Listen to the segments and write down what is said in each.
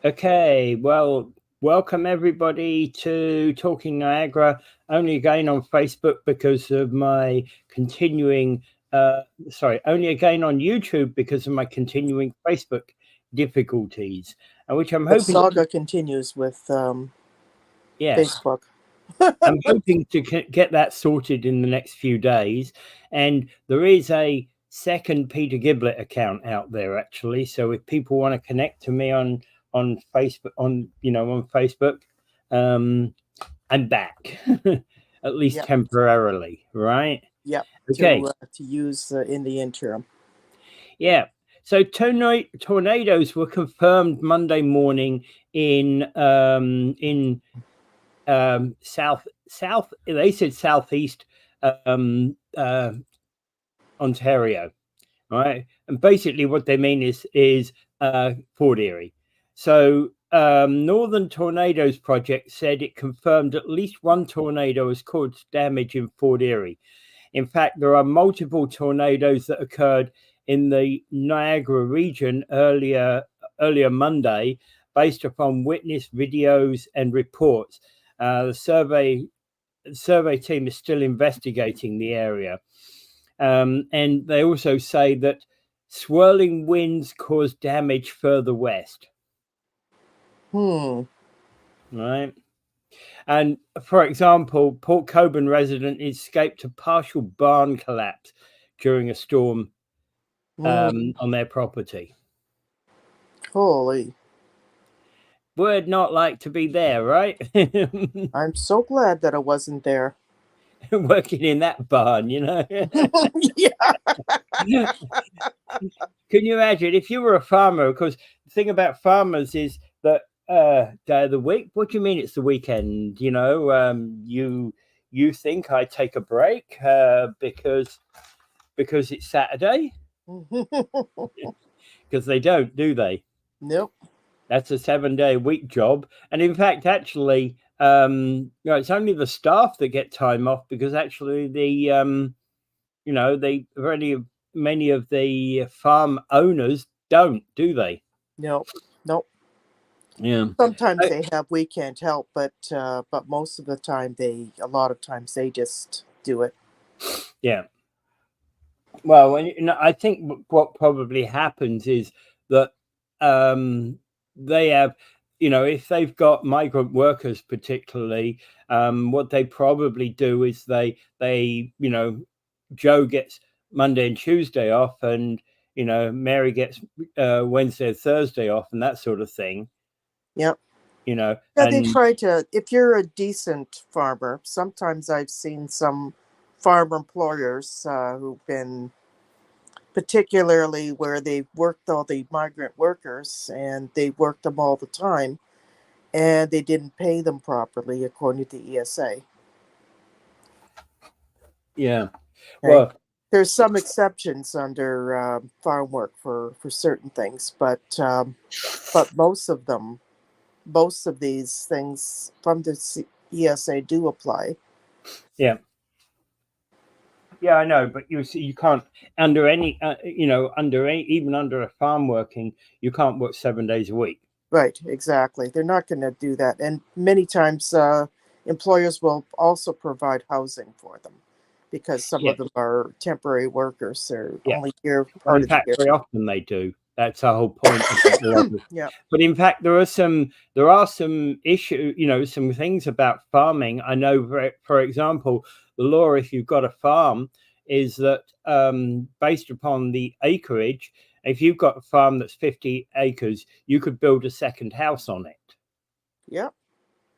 Okay, well, welcome everybody to Talking Niagara. Only again on Facebook because of my continuing, only again on YouTube because of my continuing Facebook difficulties, and which I'm The hoping, saga continues with yes, Facebook. I'm hoping to get that sorted in the next few days. And there is a second Peter Giblett account out there actually. So if people want to connect to me on Facebook, on Facebook, um, I'm back at least Yep, temporarily, right? yep. Okay, To use in the interim. yeah. So tornadoes were confirmed Monday morning in south. They said southeast um, uh, Ontario, right? And basically, what they mean is Fort Erie. So, Northern Tornadoes Project said it confirmed at least one tornado has caused damage in Fort Erie. In fact, there are multiple tornadoes that occurred in the Niagara region earlier Monday, based upon witness videos and reports. The survey team is still investigating the area. And they also say that swirling winds cause damage further west. Hmm. Right. And for example, Port Coburn resident escaped a partial barn collapse during a storm Mm. on their property. Holy. Would not like to be there, right? I'm so glad that I wasn't there. Working in that barn, Yeah. Can you imagine if you were a farmer? Because the thing about farmers is that day of the week. What do you mean it's the weekend? You think I take a break because it's Saturday? Because they don't, do they? Nope. That's a 7-day week job, and in fact, actually, it's only the staff that get time off because actually they many of the farm owners don't, do they? Nope. Nope. Yeah. Sometimes they have weekend help, but most of the time a lot of times they just do it. Yeah. Well, I think what probably happens is that they have, if they've got migrant workers, particularly, what they probably do is Joe gets Monday and Tuesday off, and Mary gets Wednesday and Thursday off, and that sort of thing. Yep. Yeah, They and try to. If you're a decent farmer, sometimes I've seen some farm employers who've been particularly where they've worked all the migrant workers and they worked them all the time and they didn't pay them properly according to the ESA. yeah, Okay. well, There's some exceptions under farm work for certain things, but most of these things from the ESA do apply. yeah. Yeah, I know, but you see, you can't under any, even under a farm working, you can't work 7 days a week. Right, exactly. They're not going to do that, and many times employers will also provide housing for them because some Yeah, of them are temporary workers. They're yeah. only here Well, part in of the fact, year. very often they do. That's the whole point about the level. Yeah. But in fact, there are some issue, some things about farming. I know, for example, the law if you've got a farm is that based upon the acreage, if you've got a farm that's 50 acres, you could build a second house on it. Yep.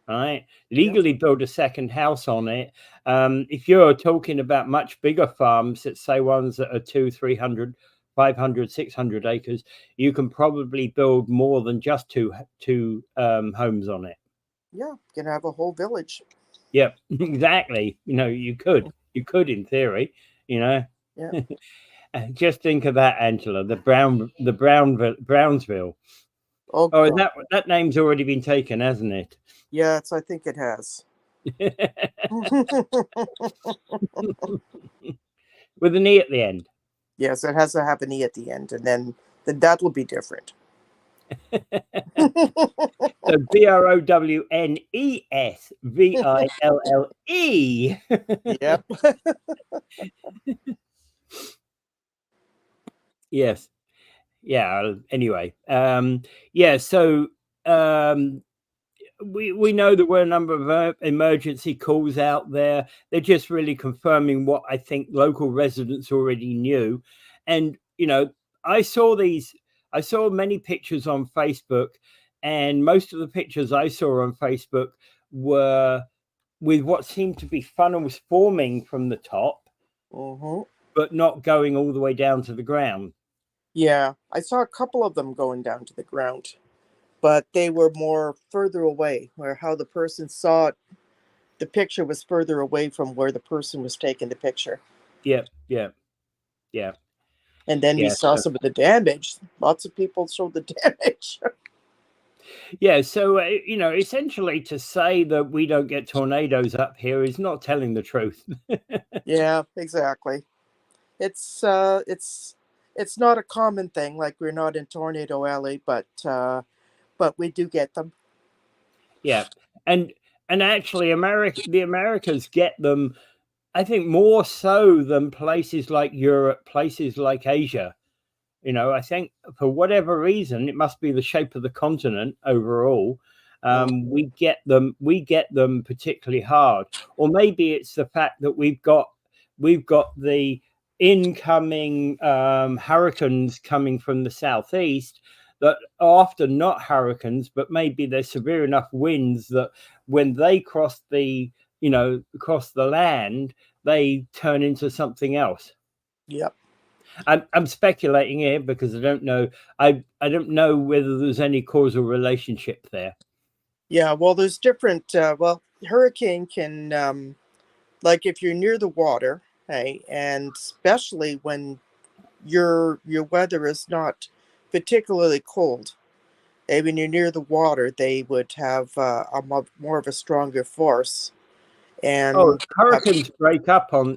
Right, Yep. legally build a second house on it. If you're talking about much bigger farms, let's say ones that are 200, 300, 500, 600 acres, you can probably build more than just two homes on it. Yeah. Can have a whole village. Yep, exactly. You could in theory. You know, Yeah. just think of that, Angela. Brownsville. Oh Oh, God. that name's already been taken, hasn't it? Yes, I think it has. With an E at the end. Yes, it has to have an E at the end, and then that will be different. So BROWNESVILLE. Yep. Yes. Yeah. Anyway. Yeah. So we know there were a number of emergency calls out there. They're just really confirming what I think local residents already knew. And I saw many pictures on Facebook, and most of the pictures I saw on Facebook were with what seemed to be funnels forming from the top, Hmm. but not going all the way down to the ground. Yeah, I saw a couple of them going down to the ground, but they were more further away, where how the person saw it, the picture was further away from where the person was taking the picture. Yeah, yeah, yeah, And then we yeah. saw some of the damage. Lots of people showed the damage. Yeah, so essentially, to say that we don't get tornadoes up here is not telling the truth. Yeah, exactly. It's not a common thing. Like, we're not in Tornado Alley, but we do get them. Yeah, and actually, the Americas get them, I think, more so than places like Europe, places like Asia. I think for whatever reason, it must be the shape of the continent overall. Mm, We get them particularly hard, or maybe it's the fact that we've got the incoming hurricanes coming from the southeast that are often not hurricanes, but maybe they're severe enough winds that when they cross across the land, they turn into something else. yep. I'm speculating here because I don't know. I don't know whether there's any causal relationship there. Yeah, well, there's different. Well, hurricane can, like, if you're near the water, hey, and especially when your weather is not particularly cold. When you're near the water, they would have more of a stronger force. Oh, And hurricanes break up yeah,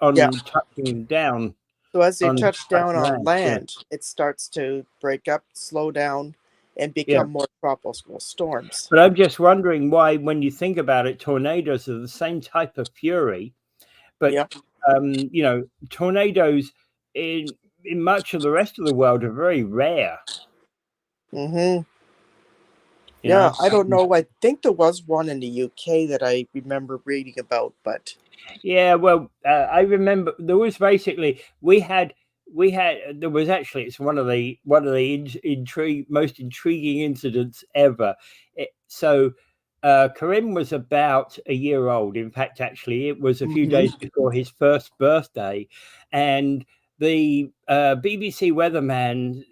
on touching down so as they on touch down touching on land. Yeah, land, it starts to break up, slow down, and yeah. become more tropical storms. But I'm just wondering why, when you think about it, tornadoes are the same type of fury, but Yep. tornadoes in much of the rest of the world are very rare. Mm-hmm. You Yeah, know. I don't know. I think there was one in the UK that I remember reading about, but Yeah, well, I remember there was basically there was actually, it's one of the most intriguing incidents ever. So Karim was about a year old. In fact, actually, it was a few days hmm before his first birthday, and the BBC weatherman,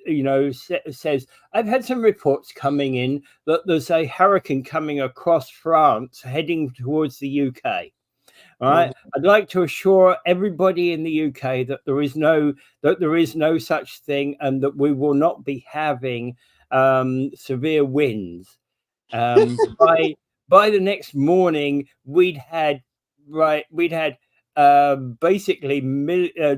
says, "I've had some reports coming in that there's a hurricane coming across France, heading towards the UK." All right. hmm I'd like to assure everybody in the UK that there is no such thing, and that we will not be having severe winds. By the next morning, we'd had basically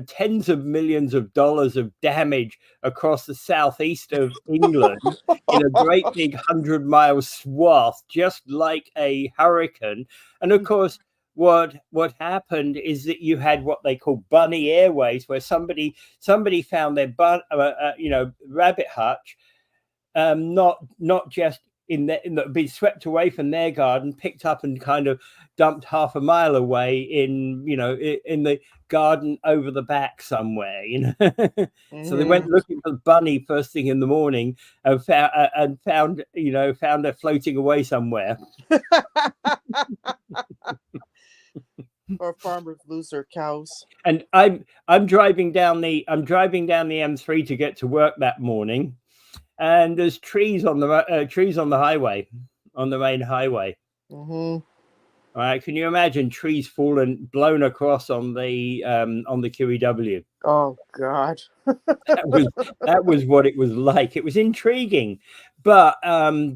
tens of millions of dollars of damage across the southeast of England in a great big 100-mile swath, just like a hurricane. And of course, what happened is that you had what they call bunny airways, where somebody found their rabbit hutch, not just be swept away from their garden, picked up and kind of dumped half a mile away in the garden over the back somewhere. So they went hmm looking for the bunny first thing in the morning, and found her floating away somewhere. or farmers lose their cows. And I'm driving down the M3 to get to work that morning, and there's trees on the highway, on the main highway. Hmm. All right, can you imagine trees fallen, blown across on the QEW? Oh God. That was what it was like. It was intriguing, but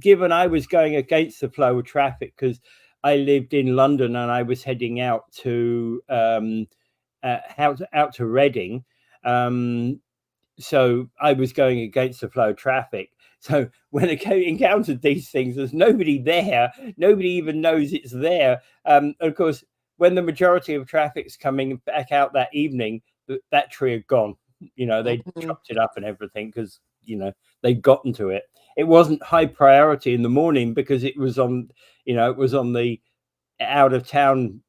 given I was going against the flow of traffic because I lived in London and I was heading out to Reading, so I was going against the flow of traffic. So when I encountered these things, there's nobody there. Nobody even knows it's there. Of course, when the majority of traffic's coming back out that evening, that tree had gone. They chopped it up and everything because they'd gotten to it. It wasn't high priority in the morning because it was on the out of town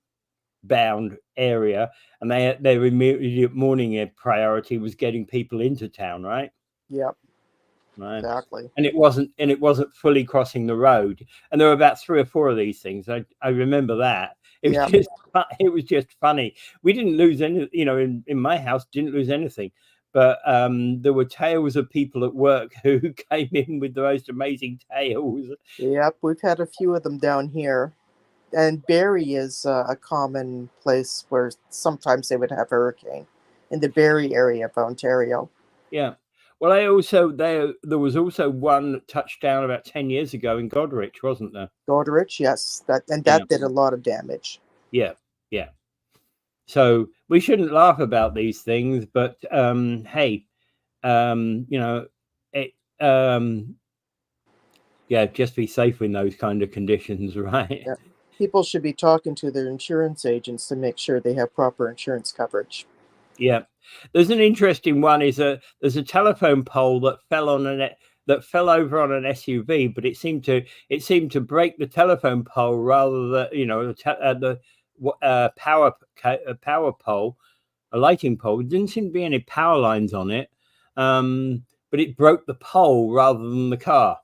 bound area, and their immediate morning priority was getting people into town, right? Yep. Right. Exactly. And it wasn't fully crossing the road. And there were about 3 or 4 of these things. I remember that. It was just funny. We didn't lose any, in my house, didn't lose anything. But there were tales of people at work who came in with the most amazing tales. Yep, we've had a few of them down here. And Barrie is a common place where sometimes they would have hurricane in the Barrie area of Ontario. Yeah. Well, there was also one touchdown about 10 years ago in Goderich, wasn't there? Goderich, yes, that did a lot of damage. Yeah, yeah. So we shouldn't laugh about these things, but hey, just be safe in those kind of conditions, right? Yeah. People should be talking to their insurance agents to make sure they have proper insurance coverage. Yeah, there's an interesting one. There's a telephone pole that fell over on an SUV, but it seemed to break the telephone pole rather than the power pole, a lighting pole. There didn't seem to be any power lines on it, but it broke the pole rather than the car.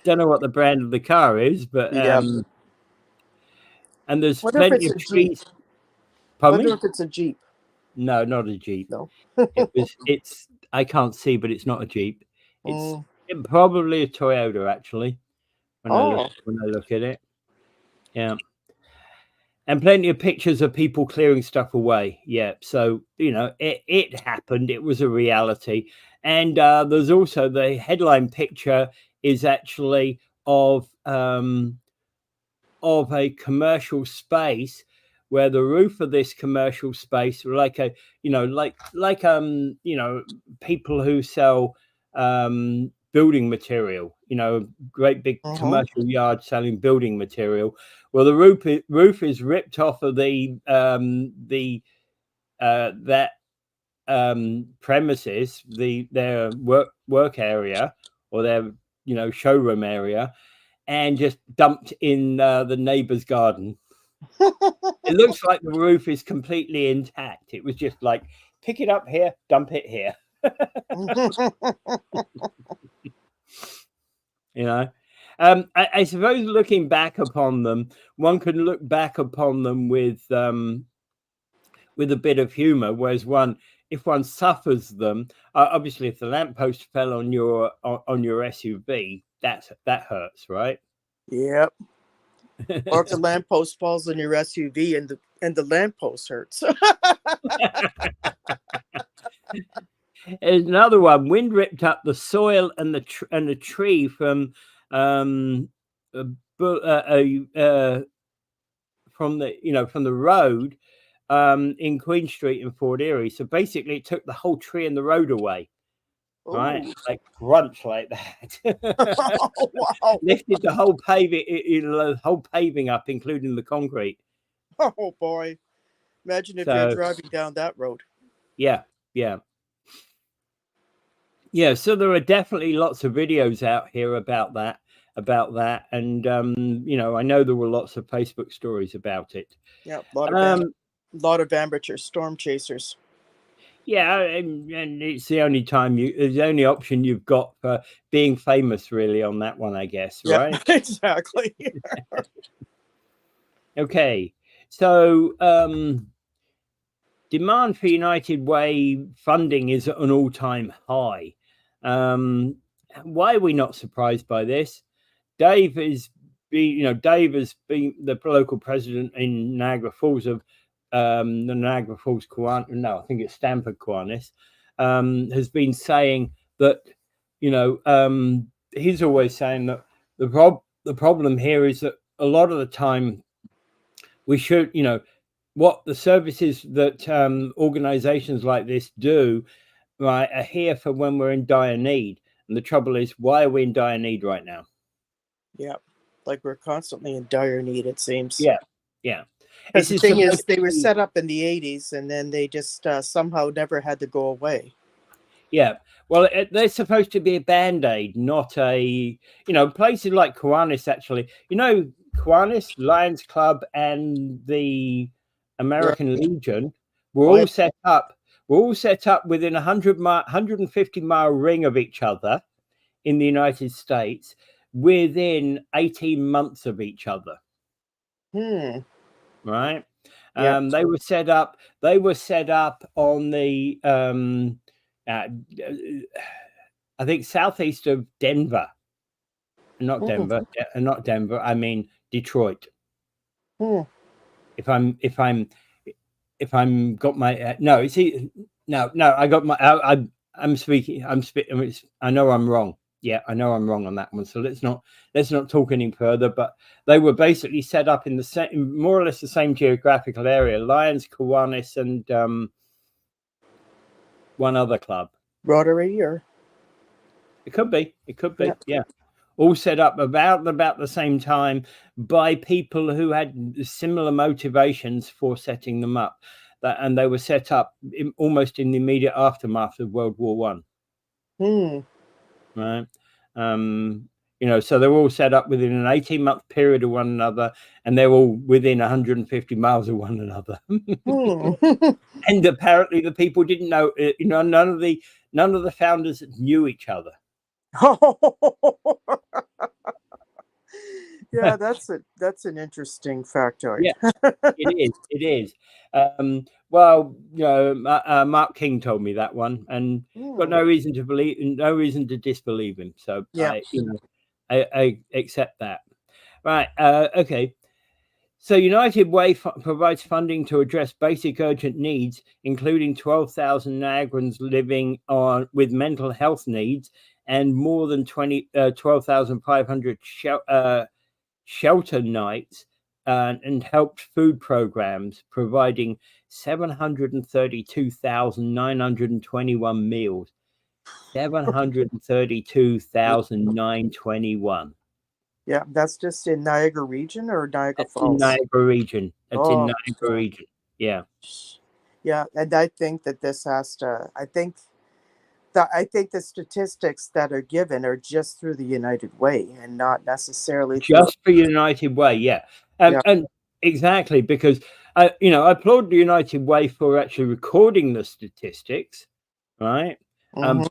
Don't know what the brand of the car is, but and there's plenty of trees. Wonder if it's a Jeep. No, not a Jeep. No. It's I can't see, but it's not a Jeep. It's probably a Toyota, actually, when I look at it. Yeah. And plenty of pictures of people clearing stuff away. Yeah. So, it happened. It was a reality. And there's also the headline picture is actually of a commercial space where the roof of this commercial space, like people who sell building material, great big commercial yard selling building material. Well, the roof is ripped off of that premises, their work area or their showroom area, and just dumped in the neighbor's garden. It looks like the roof is completely intact. It was just like, pick it up here, dump it here. I suppose looking back upon them, one can look back upon them with a bit of humor, whereas if one suffers them, obviously if the lamppost fell on your SUV, that hurts, right? Yep. Or if the lamppost falls on your SUV and the lamppost hurts. Another one. Wind ripped up the soil and the tree from the road in Queen Street in Fort Erie. So basically, it took the whole tree and the road away. Right, like crunch like that. Wow. Lifted the whole paving up, including the concrete. Oh boy! Imagine if you're driving down that road. Yeah. So there are definitely lots of videos out here about that, and I know there were lots of Facebook stories about it. Yeah, a lot of amateur storm chasers. Yeah, and it's the only option you've got for being famous, really, on that one, I guess, right? Yeah, exactly. Okay, so demand for United Way funding is at an all-time high. Why are we not surprised by this? Dave has been the local president in Niagara Falls of the Niagara Falls Kiwanis. No, I think it's Stamford Kiwanis. Has been saying that he's always saying that the problem here is that a lot of the time we should what the services that organizations like this do, right, are here for when we're in dire need. And the trouble is, why are we in dire need right now? Yeah. Like we're constantly in dire need, it seems. Yeah, yeah. Because This the is thing supposed is, they to were be, set up in the 80s and then they just somehow never had to go away. yeah. Well, they're supposed to be a band-aid, not a, places like Kiwanis, actually. Kiwanis, Lions Club, and the Right. American Legion were Oh, yeah. all set up. Were all set up within 150-mile ring of each other in the United States, within 18 months of each other. Hmm. Right. Yeah. They were set up. They were set up on the uh, I think southeast of Denver, not Hmm. Denver, not Denver. I mean Detroit. Hmm. If I'm got my no, see, no, I got my. I'm speaking. I know I'm wrong. Yeah, I know I'm wrong on that one. So let's not talk any further. But they were basically set up in the same, more or less the same geographical area. Lions, Kiwanis, and one other club. Rotary or It could be. It could yeah. be. Yeah. All set up about the same time by people who had similar motivations for setting them up. And they were set up almost in the immediate aftermath of World War One. Hmm. Right. So they're all set up within an 18-month period of one another, and they're all within 150 miles of one another. Hmm. And apparently the people didn't know, none of the founders knew each other. Yeah, that's an interesting factoid. Yeah, it is. It is. Well, Mark King told me that one, and got Hmm. no reason to disbelieve him. So Yeah. I accept that. Right. Okay. So United Way provides funding to address basic urgent needs, including 12,000 Niagarans living with mental health needs, and more than 12,500 shelter nights, and helped food programs, providing 732,921 meals. 732,921. Yeah, that's just in Niagara region or Niagara That's in Falls. Niagara region. That's in Oh Niagara gosh. region. Yeah. Yeah, and I think that this has to. I think the statistics that are given are just through the United Way and not necessarily through. Just for United Way, yeah. Yeah. And exactly, because I applaud the United Way for actually recording the statistics, right? Mm-hmm. Um,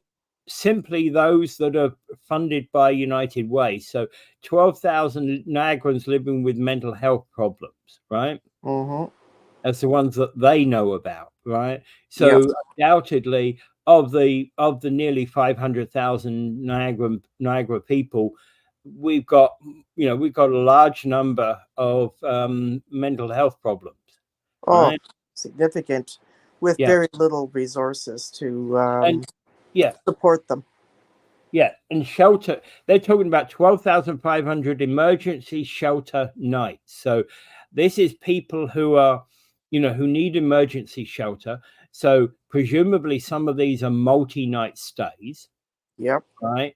simply those that are funded by United Way. So 12,000 Niagarans living with mental health problems, right? Mm-hmm. That's the ones that they know about, right? Yeah. So undoubtedly, of the nearly 500,000 Niagara people, we've got a large number of mental health problems, Oh, right? significant, with Yeah, very little resources to and yeah, support them. yeah, and shelter. They're talking about 12,500 emergency shelter nights. So this is people who are, who need emergency shelter. So presumably some of these are multi-night stays, Yep. right?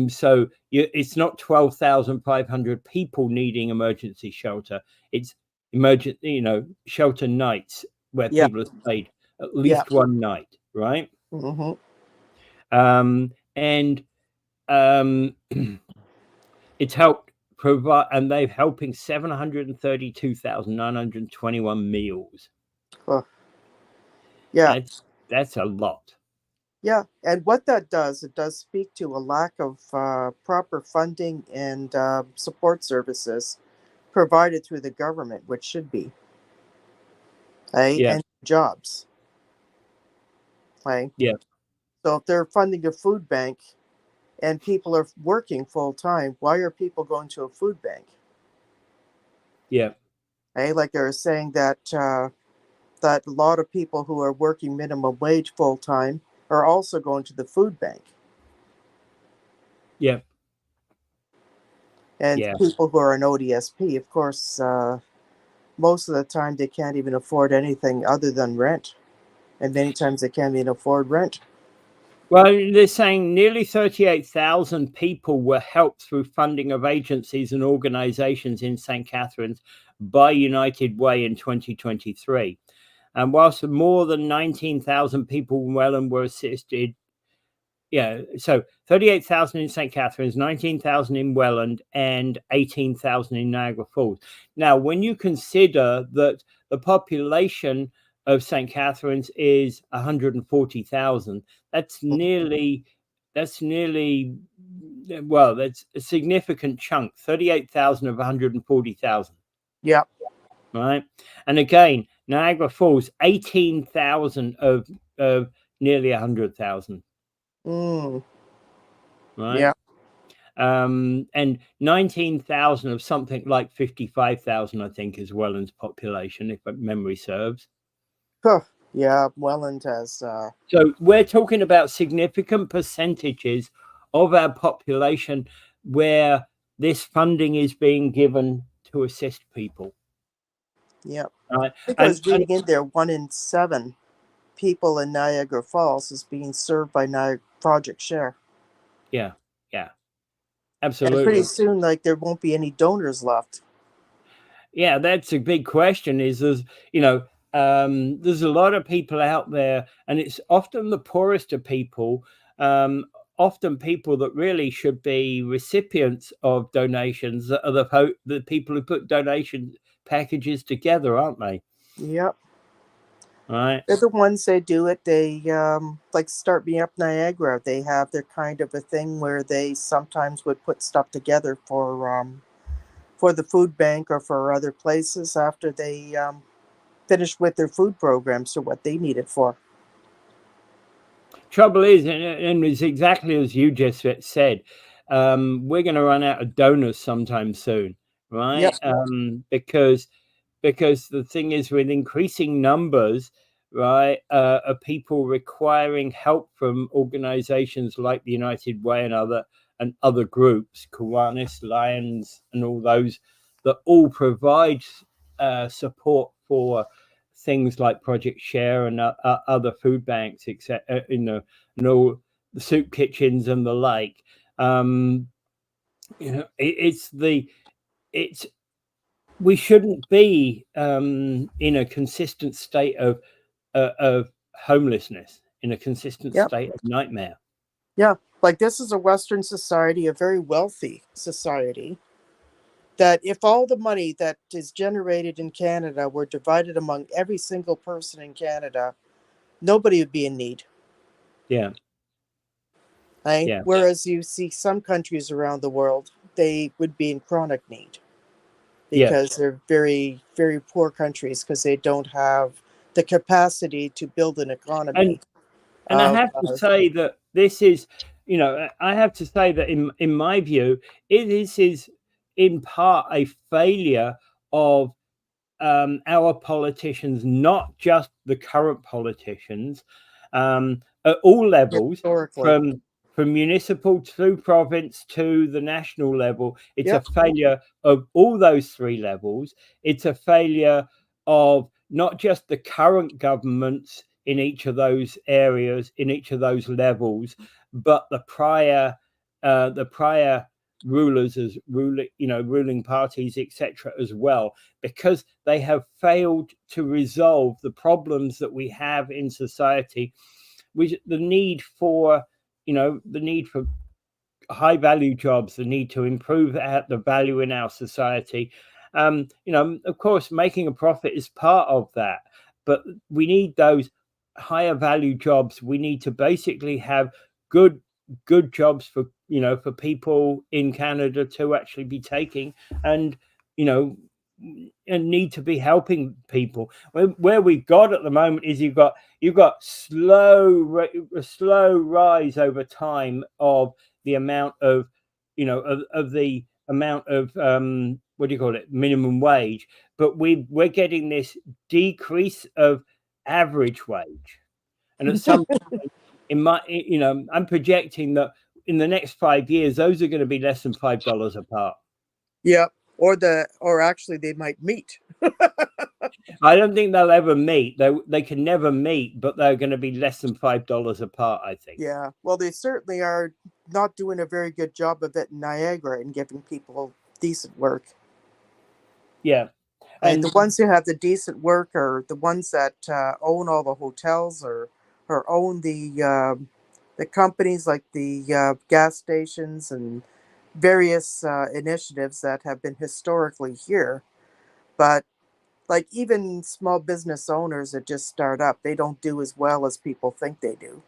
So it's not 12,500 people needing emergency shelter. It's emergent, shelter nights where Yeah. people have stayed at Yeah. least one night, right? Mm-hmm. And um, it's helped provide, and they're helping 732,921 meals. Oh, yeah. That's a lot. Yeah. And what that does, it does speak to a lack of proper funding and support services provided through the government, which should be, Yeah, and jobs. Right? yeah, So if they're funding a food bank and people are working full time, why are people going to a food bank? yeah, Like they're saying that a lot of people who are working minimum wage full time are also going to the food bank, yeah, and yeah, people who are an ODSP, of course, most of the time they can't even afford anything other than rent. And many times they can't even afford rent. Well, they're saying nearly 38,000 people were helped through funding of agencies and organizations in St. Catharines by United Way in 2023. And whilst more than 19,000 people in Welland were assisted, so 38,000 in St. Catharines, 19,000 in Welland, and 18,000 in Niagara Falls. Now, when you consider that the population of St. Catharines is 140,000, that's nearly, well, that's a significant chunk, 38,000 of 140,000. Yeah. Right. And again, Niagara Falls, 18,000 of nearly 100,000. Mm. Right. Yeah. And 19,000 of something like 55,000, I think, is Welland's population, if memory serves. Huh. Yeah. Welland has. So we're talking about significant percentages of our population where this funding is being given to assist people. Yeah. Right. I think I was reading in there 1 in 7 people in Niagara Falls is being served by Project Share. Yeah. Yeah. And Absolutely. pretty soon, like, there won't be any donors left. Yeah, that's a big question. There's a lot of people out there, and it's often the poorest of people, often people that really should be recipients of donations, that are the people who put donation packages together, aren't they? Yep. Right. They're the ones that do it. They like Start Me Up Niagara. They have their kind of a thing where they sometimes would put stuff together for the food bank or for other places after they finished with their food programs or what they need it for. Trouble is, and it's exactly as you just said, we're going to run out of donors sometime soon, right? Yep. Because the thing is, with increasing numbers, right, of people requiring help from organizations like the United Way and other groups, Kiwanis, Lions, and all those that all provide support for things like Project Share and other food banks, etc. And all the soup kitchens and the like. We shouldn't be in a consistent state of homelessness, in a consistent Yep. state of nightmare. Yeah. Like, this is a Western society, a very wealthy society, that if all the money that is generated in Canada were divided among every single person in Canada, nobody would be in need. Yeah. Right? Yeah. Whereas you see some countries around the world, they would be in chronic need Yes. because they're very, very poor countries because they don't have the capacity to build an economy. And I have to say that this is, I have to say that in my view, this is in part a failure of our politicians, not just the current politicians, at all levels, Historically. from municipal through province to the national level. It's Yep. a failure of all those three levels. It's a failure of not just the current governments in each of those areas, in each of those levels, but the prior rulers as ruling parties, etc., as well, because they have failed to resolve the problems that we have in society, which the need for high value jobs, the need to improve the value in our society. Of course, making a profit is part of that, but we need those higher value jobs. We need to basically have good jobs for people in Canada to actually be taking, and need to be helping people. Where we've got at the moment is you've got a slow rise over time of the amount of the amount of what do you call it, minimum wage, but we're getting this decrease of average wage, and at some point I'm projecting that in the next 5 years those are going to be less than $5 a part. Yep. or actually they might meet. I don't think they'll ever meet. They can never meet, but they're going to be less than $5 apart, I think. Yeah, well, they certainly are not doing a very good job of it in Niagara and giving people decent work. Yeah. The ones who have the decent work are the ones that own all the hotels, or own the companies like the gas stations and various initiatives that have been historically here. But like even small business owners that just start up, they don't do as well as people think they do.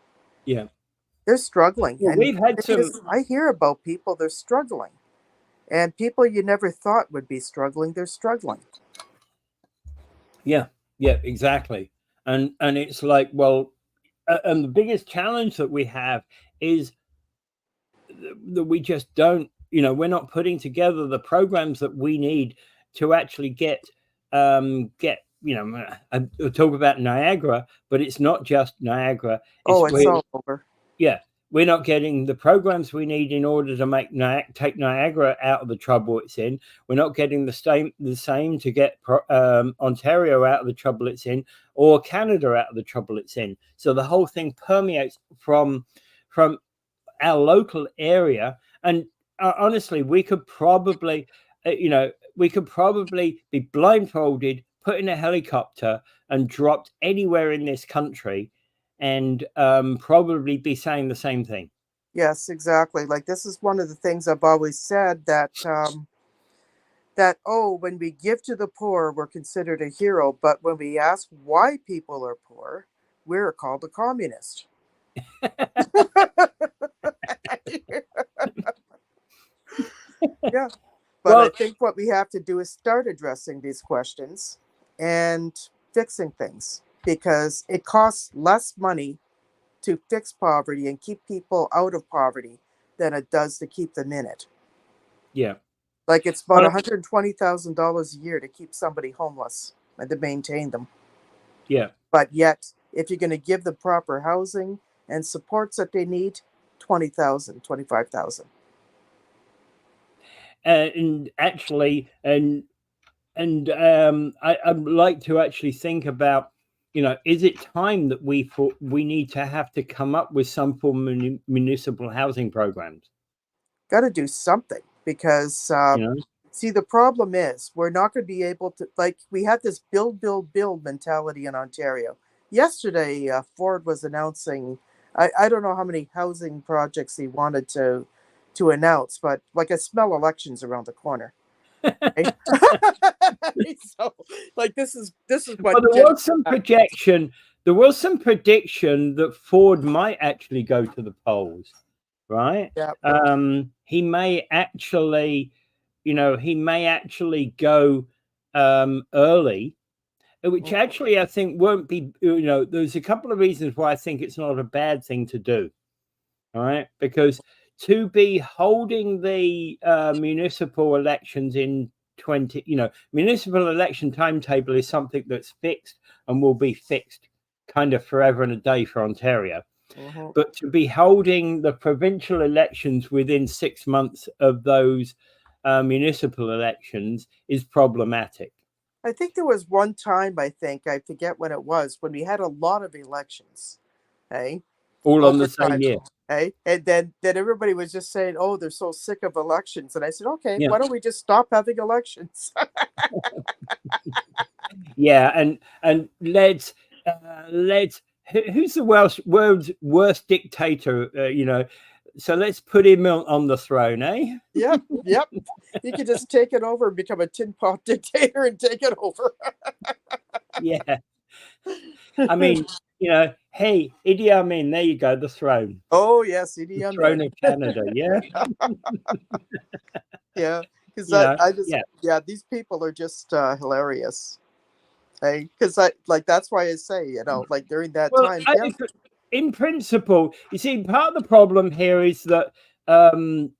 Yeah. They're struggling, Well, and we've had some. I hear about people they're struggling, and people you never thought would be struggling, they're struggling. Yeah. Yeah. Exactly. And it's like, well, and the biggest challenge that we have is that we just don't. We're not putting together the programs that we need to actually get. I talk about Niagara, but it's not just Niagara. Oh, it's all over. Yeah, we're not getting the programs we need in order to take Niagara out of the trouble it's in. We're not getting the same to get Ontario out of the trouble it's in, or Canada out of the trouble it's in. So the whole thing permeates from our local area. And honestly, we could probably, be blindfolded, put in a helicopter, and dropped anywhere in this country, and probably be saying the same thing. Yes, exactly. Like this is one of the things I've always said, that when we give to the poor, we're considered a hero, but when we ask why people are poor, we're called a communist. Yeah. But Well, I think what we have to do is start addressing these questions and fixing things, because it costs less money to fix poverty and keep people out of poverty than it does to keep them in it. yeah. Like it's about Well, $120,000 a year to keep somebody homeless and to maintain them. yeah. But yet, if you're going to give them proper housing and supports that they need, 20,000, 25,000. And actually, I'd like to actually think about, is it time that we need to have to come up with some form of municipal housing programs? Got to do something, because You know, see, the problem is we're not going to be able to, like, we had this build, build, build mentality in Ontario. Yesterday, Ford was announcing, I don't know how many housing projects he wanted to announce, but like I smell elections around the corner. Right? So, like this is what well, there was some projection. There was some prediction that Ford might actually go to the polls, right? Yeah. He may actually, go early, which actually I think won't be. There's a couple of reasons why I think it's not a bad thing to do. All right, because to be holding the municipal elections in 20, municipal election timetable is something that's fixed and will be fixed kind of forever and a day for Ontario. Mhm. But to be holding the provincial elections within 6 months of those municipal elections is problematic. I think there was one time, I forget when it was, when we had a lot of elections, hey, All on over the same time, year. hey, and then everybody was just saying, "Oh, they're so sick of elections," and I said, "Okay, Yeah. why don't we just stop having elections?" Yeah, and let's who's the world's worst dictator? So let's put him on the throne, eh? Yep, yep. You could just take it over and become a tin pot dictator and take it over. Yeah, I mean, hey, Idi Amin, there you go, the throne, Oh yes, the Idi throne Amin. of Canada. Yeah, Yeah, because you know, I just, yeah. yeah, these people are just hilarious. Hey, because that's why I say, like during that Well, time, yeah, in principle, you see, part of the problem here is that I don't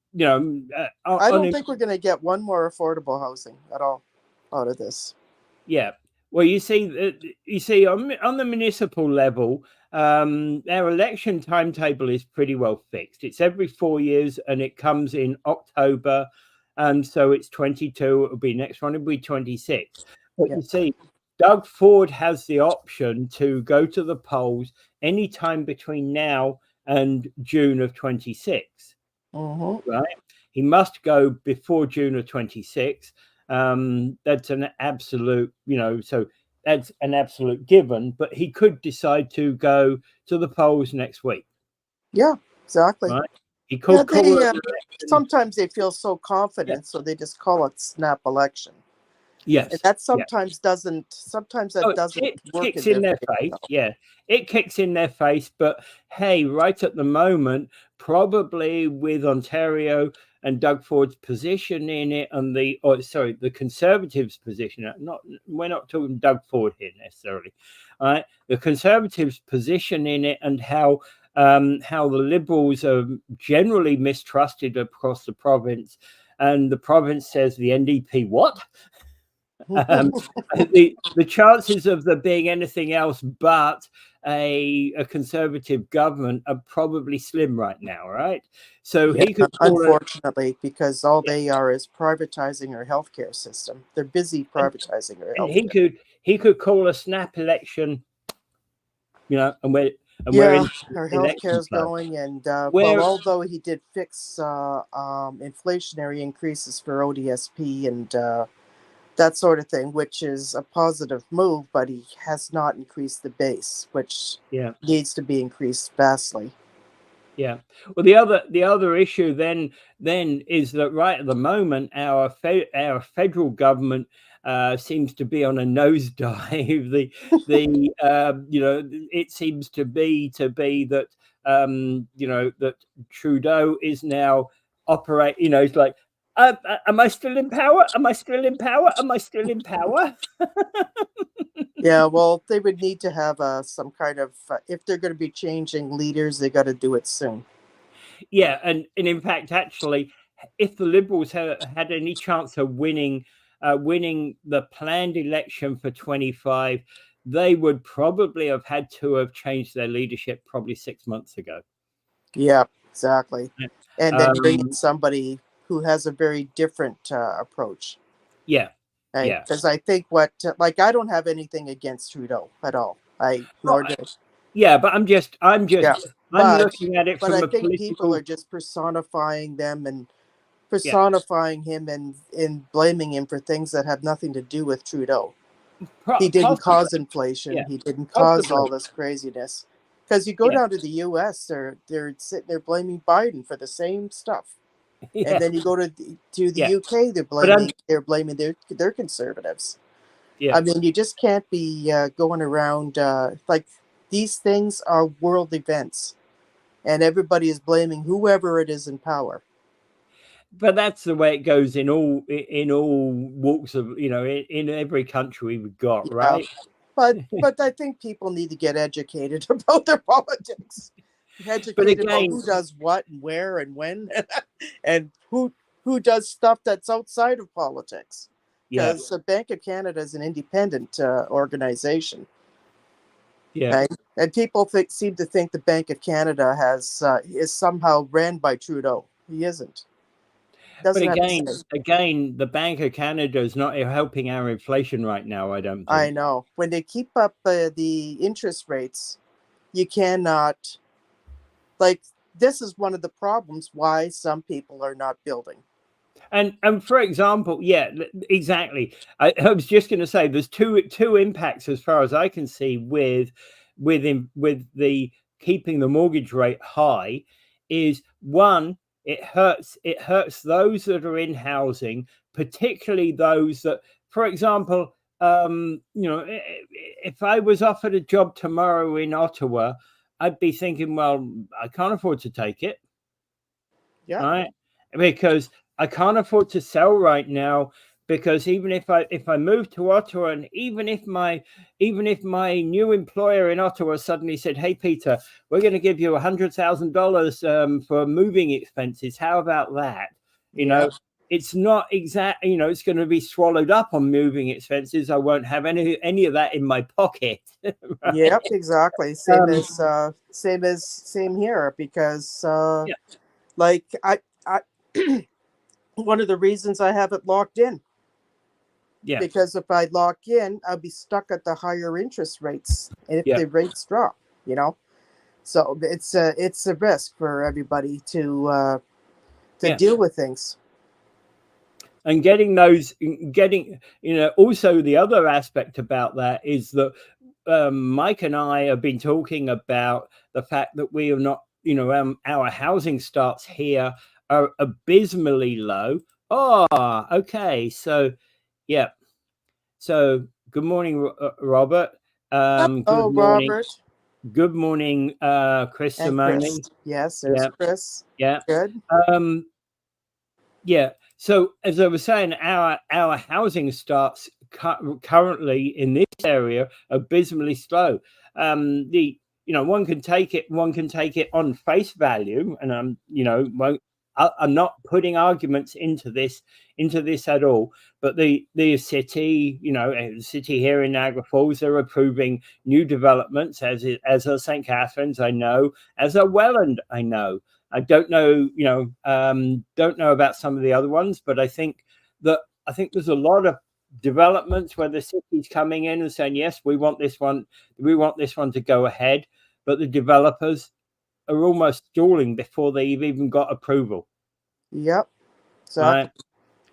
think we're going to get one more affordable housing at all out of this. yeah. Well, you see, on the municipal level, our election timetable is pretty well fixed. It's every 4 years, and it comes in October. and so it's 22. It'll be next one. It'll be 26. But Yeah. you see, Doug Ford has the option to go to the polls anytime between now and June of 26. Right? He must go before June of 26. That's an absolute, so that's an absolute given. But he could decide to go to the polls next week. Yeah, exactly. Right? He could call it. Sometimes they feel so confident, so they just call it snap election. Yes, and that sometimes doesn't. Sometimes that doesn't it work kicks in their face. Yeah, it kicks in their face. But hey, right at the moment, probably with Ontario and Doug Ford's position in it, and the Conservatives' position. We're not talking Doug Ford here necessarily. All right, the Conservatives' position in it, and how the Liberals are generally mistrusted across the province, and the province says the NDP what? The chances of there being anything else but a Conservative government are probably slim right now, right? So he could, unfortunately, because all they are is privatizing our healthcare system. They're busy privatizing our healthcare. And he could call a snap election, and we're our healthcare is going, and although he did fix inflationary increases for ODSP and that sort of thing, which is a positive move, but he has not increased the base, which needs to be increased vastly. Yeah. Well, the other issue then is that right at the moment our federal government seems to be on a nosedive. It seems to be that that Trudeau is now operate. It's like, am I still in power? Am I still in power? Am I still in power? Yeah, well, they would need to have some kind of, if they're going to be changing leaders, they got to do it soon. Yeah, and in fact, actually, if the Liberals had any chance of winning the planned election for 25, they would probably have had to have changed their leadership probably 6 months ago. Yeah, exactly. And then bring in somebody who has a very different approach. Yeah. Right? Because I think I don't have anything against Trudeau at all. Yeah, but I'm looking at it from I a think political. People are just personifying them and personifying him and blaming him for things that have nothing to do with Trudeau. He didn't cause inflation. Yeah. He didn't cause all this craziness. Because you go down to the U.S., they're sitting there blaming Biden for the same stuff. Yeah. And then you go to the UK, they're blaming their conservatives. Yeah. I mean, you just can't be going around like these things are world events, and everybody is blaming whoever it is in power. But that's the way it goes in all walks of in every country we've got, right? But I think people need to get educated about their politics. Educated about who does what and where and when, and who does stuff that's outside of politics. Because the Bank of Canada is an independent organization. Yeah. Right? And people seem to think the Bank of Canada is somehow ran by Trudeau. He isn't. But again, the Bank of Canada is not helping our inflation right now, I don't think. I know. When they keep up the interest rates, you cannot, this is one of the problems why some people are not building. And for example, yeah, exactly. I was just going to say there's two impacts as far as I can see with the keeping the mortgage rate high. Is one, it hurts those that are in housing, particularly those that, for example, if I was offered a job tomorrow in Ottawa, I'd be thinking, well, I can't afford to take it. Yeah. Right? Because I can't afford to sell right now, because even if I move to Ottawa, and even if my new employer in Ottawa suddenly said, "Hey Peter, we're going to give you $100,000 for moving expenses. How about that?" It's not exact. It's going to be swallowed up on moving expenses. I won't have any of that in my pocket. Right? Yep, exactly. Same here, because like I one of the reasons I have it locked in. Yeah. Because if I lock in, I'll be stuck at the higher interest rates, and if Yeah. the rates drop, so it's a risk for everybody to Yeah. deal with things. And also the other aspect about that is that Mike and I have been talking about the fact that we are not, our housing starts here are abysmally low. Oh, okay. So, yeah. So, good morning, Robert. Good morning. Robert Good morning, Chris and Chris. Simone. Yes, there's Yeah. Chris. Yeah. Good. Yeah. So as I was saying, our housing starts currently in this area abysmally slow. One can take it on face value, and I'm not putting arguments into this at all. But the city, the city here in Niagara Falls, they're approving new developments as a St. Catharines, I know, as a Welland, I know. I don't know, don't know about some of the other ones, but I think there's a lot of developments where the city's coming in and saying, yes, we want this one to go ahead, but the developers are almost stalling before they've even got approval. Yep. Right?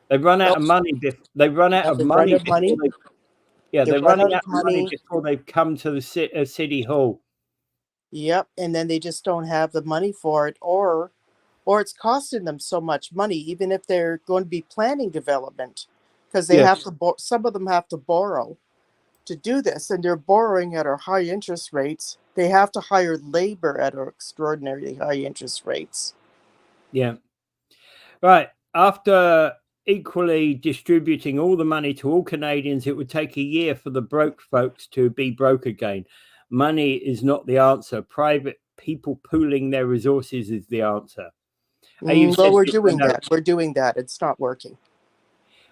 They've run out of money. They run out of money before they're running out of money before they've come to the city hall. Yep, and then they just don't have the money for it, or it's costing them so much money, even if they're going to be planning development, because they have to. Some of them have to borrow to do this, and they're borrowing at our high interest rates. They have to hire labor at our extraordinarily high interest rates. Yeah. Right. After equally distributing all the money to all Canadians, it would take a year for the broke folks to be broke again. Money is not the answer. Private people pooling their resources is the answer. Well, we're doing that. We're doing that. It's not working.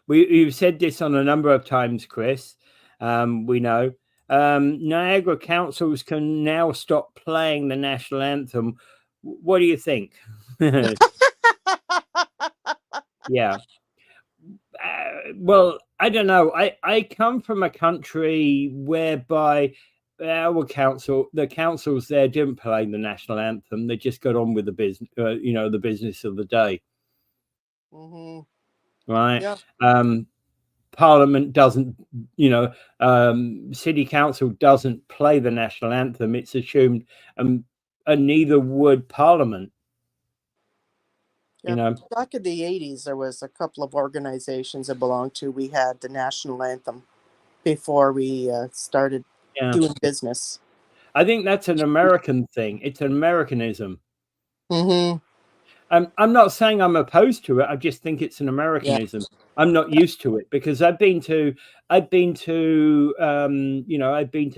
You've said this on a number of times, Chris. We know. Niagara councils can now stop playing the national anthem. What do you think? Yeah. Well, I don't know. I come from a country whereby the councils there didn't play the national anthem. They just got on with the business, the business of the day. Right. Yeah. Parliament doesn't, city council doesn't play the national anthem. It's assumed, and neither would Parliament. Yeah. Back in the 80s, there was a couple of organizations I belonged to. We had the national anthem before we started doing business. I think that's an American thing. It's an Americanism. Mm-hmm. I'm not saying I'm opposed to it. I just think it's an Americanism. Yeah. I'm not used to it because I've been to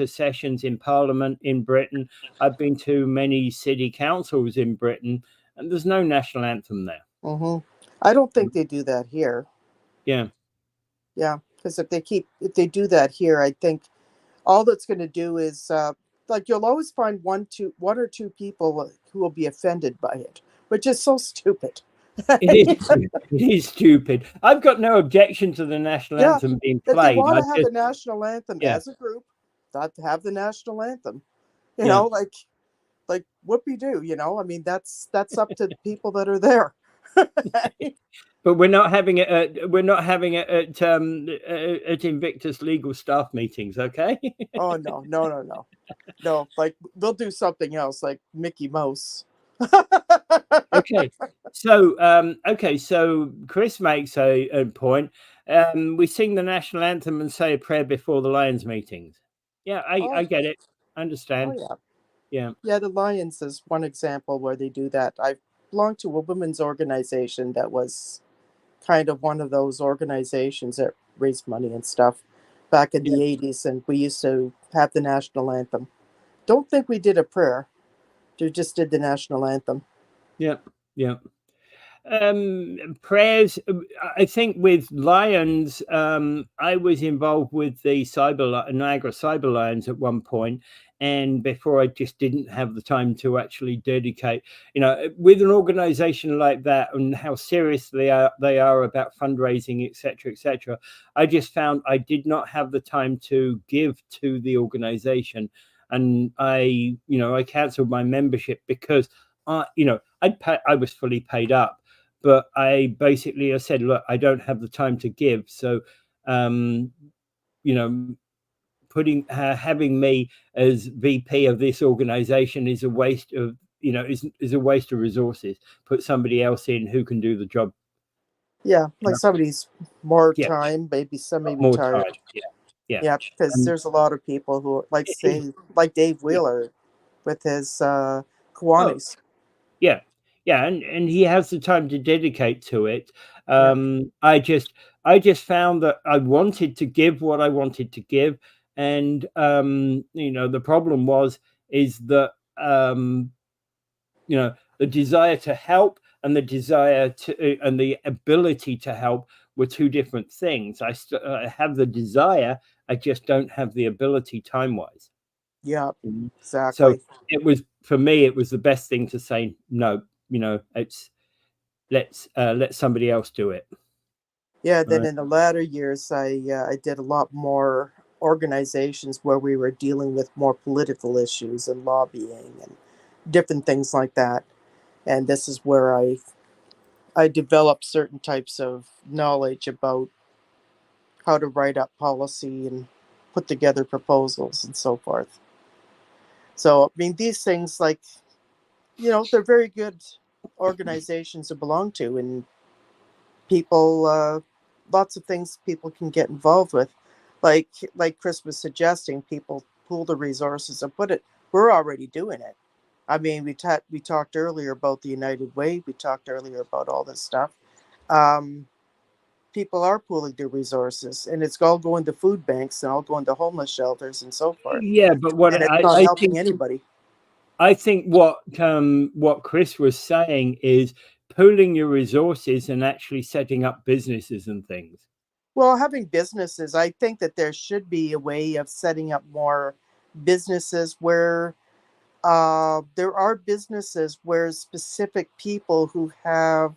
sessions in Parliament in Britain. I've been to many city councils in Britain, and there's no national anthem there. Mm-hmm. I don't think they do that here. Yeah. Yeah, because if they do that here, I think all that's going to do is you'll always find one or two people who will be offended by it, which is so stupid. It is stupid. I've got no objection to the national anthem being played. If they want to have the national anthem as a group, not to have the national anthem, like whoopee-doo, I mean, that's up to the people that are there. But we're not having it at Invictus legal staff meetings, okay? Oh no! Like they'll do something else, like Mickey Mouse. Okay, so Chris makes a point. We sing the national anthem and say a prayer before the Lions meetings. Yeah, I get it. I understand. Oh, yeah. The Lions is one example where they do that. I belonged to a women's organization that was kind of one of those organizations that raised money and stuff back in the 80s, and we used to have the national anthem. Don't think we did a prayer. We just did the national anthem. Yeah. Prayers. I think with Lions, I was involved with the Niagara Cyber Lions at one point, and before I just didn't have the time to actually dedicate, with an organization like that and how serious they are about fundraising, etc. I just found I did not have the time to give to the organization, and I canceled my membership because I was fully paid up, but I said, look, I don't have the time to give. So, you know, having me as VP of this organization is a waste of, is a waste of resources. Put somebody else in who can do the job. Yeah, like somebody's more Yeah, time, maybe more semi-retired. time. Yeah. Yeah, because And there's a lot of people who, like, it is, say, like Dave yeah. Wheeler with his Oh, Kiwanis. yeah. Yeah, and he has the time to dedicate to it. Yeah, I just found that I wanted to give what I wanted to give, and the problem is that the desire to help and the desire to and the ability to help were two different things. I have the desire, I just don't have the ability time wise. yeah, So exactly. it was, for me, it was the best thing to say no. It's let somebody else do it. Yeah, then Right? in the latter years, I did a lot more organizations where we were dealing with more political issues and lobbying and different things like that. And this is where I developed certain types of knowledge about how to write up policy and put together proposals and so forth. So, I mean, these things, like, they're very good organizations to belong to, and people, lots of things people can get involved with. Like Chris was suggesting, people pool the resources and put it. We're already doing it. I mean, we talked earlier about the United Way. We talked earlier about all this stuff. Um, People are pooling their resources, and it's all going to food banks and all going to homeless shelters and so forth. Yeah, but what And it's I, not I helping think anybody. what Chris was saying is pooling your resources and actually setting up businesses and things. Well, having businesses, I think that there should be a way of setting up more businesses where there are businesses where specific people who have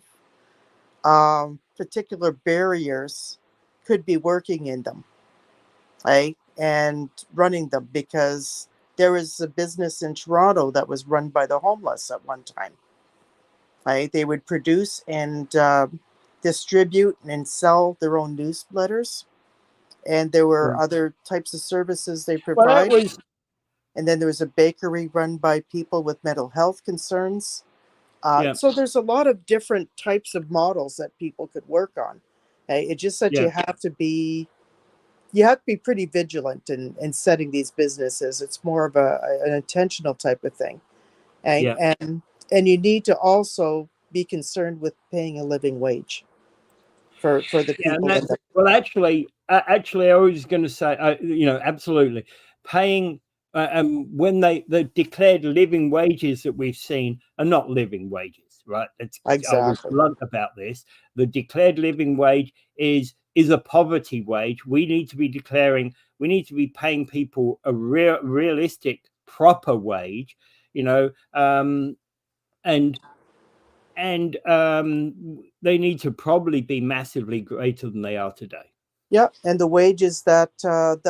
particular barriers could be working in them, right? And running them, because there was a business in Toronto that was run by the homeless at one time. Right? They would produce and distribute and sell their own newsletters, and there were Mm. other types of services they Well, that provide. was And then there was a bakery run by people with mental health concerns. yeah, So there's a lot of different types of models that people could work on. Okay? It's just that yeah, you have to be pretty vigilant in setting these businesses. It's more of an intentional type of thing, and yeah. and you need to also be concerned with paying a living wage for the Yeah, and people in that's, the. well, actually, I was going to say, absolutely, paying, when the declared living wages that we've seen are not living wages, right? I'll be Exactly. blunt about this. The declared living wage is a poverty wage. We need to be declaring, we need to be paying people a realistic, proper wage, and they need to probably be massively greater than they are today. Yep, and the wages that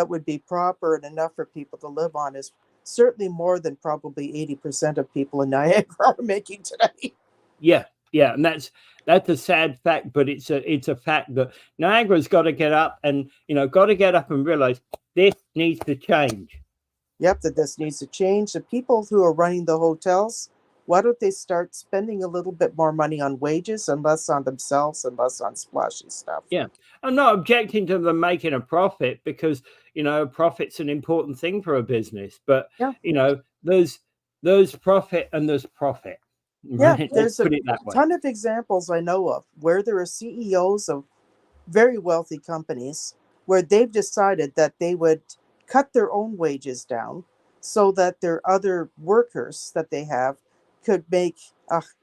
would be proper and enough for people to live on is certainly more than probably 80% of people in Niagara are making today. Yeah, yeah, and that's a sad fact, but it's a fact that Niagara's got to get up and realize this needs to change. Yep, that this needs to change. The people who are running the hotels, why don't they start spending a little bit more money on wages and less on themselves and less on splashy stuff? Yeah, I'm not objecting to them making a profit, because profit's an important thing for a business, but Yeah. there's profit and there's profit, Yeah, right? Let's there's a put it that way. ton of examples I know of where there are CEOs of very wealthy companies where they've decided that they would cut their own wages down so that their other workers that they have could make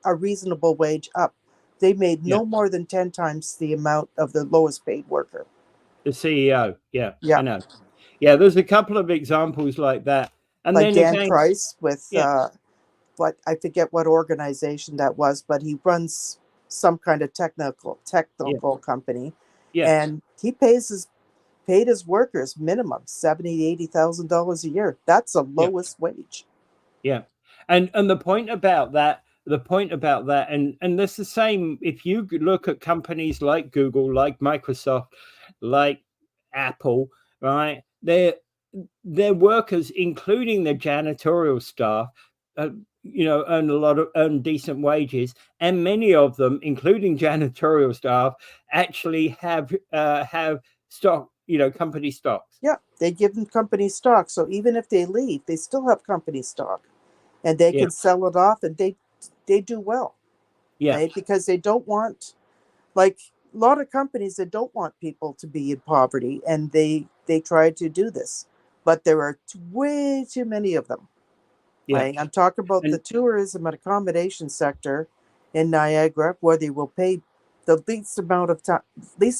a reasonable wage up. They made Yeah, no more than 10 times the amount of the lowest paid worker. the CEO. Yeah, I Yeah. know. Yeah, there's a couple of examples like that. And like then Dan again, Price with yeah, what I forget what organization that was, but he runs some kind of yeah, technical company, yeah, and he paid his workers minimum $70,000 to $80,000 a year. That's the yeah, lowest wage. yeah. And the point about that, and that's the same if you look at companies like Google, like Microsoft, like Apple, right? Their workers, including their janitorial staff, uh, earn decent wages, and many of them, including janitorial staff, actually have stock, company stocks. Yeah, they give them company stock, so even if they leave, they still have company stock, and they Yeah, can sell it off, and they do well, yeah, right? Because they don't want, like, a lot of companies that don't want people to be in poverty, and they try to do this, but there are way too many of them. yeah, Right? I'm talking about the and tourism and accommodation sector in Niagara, where they will pay the least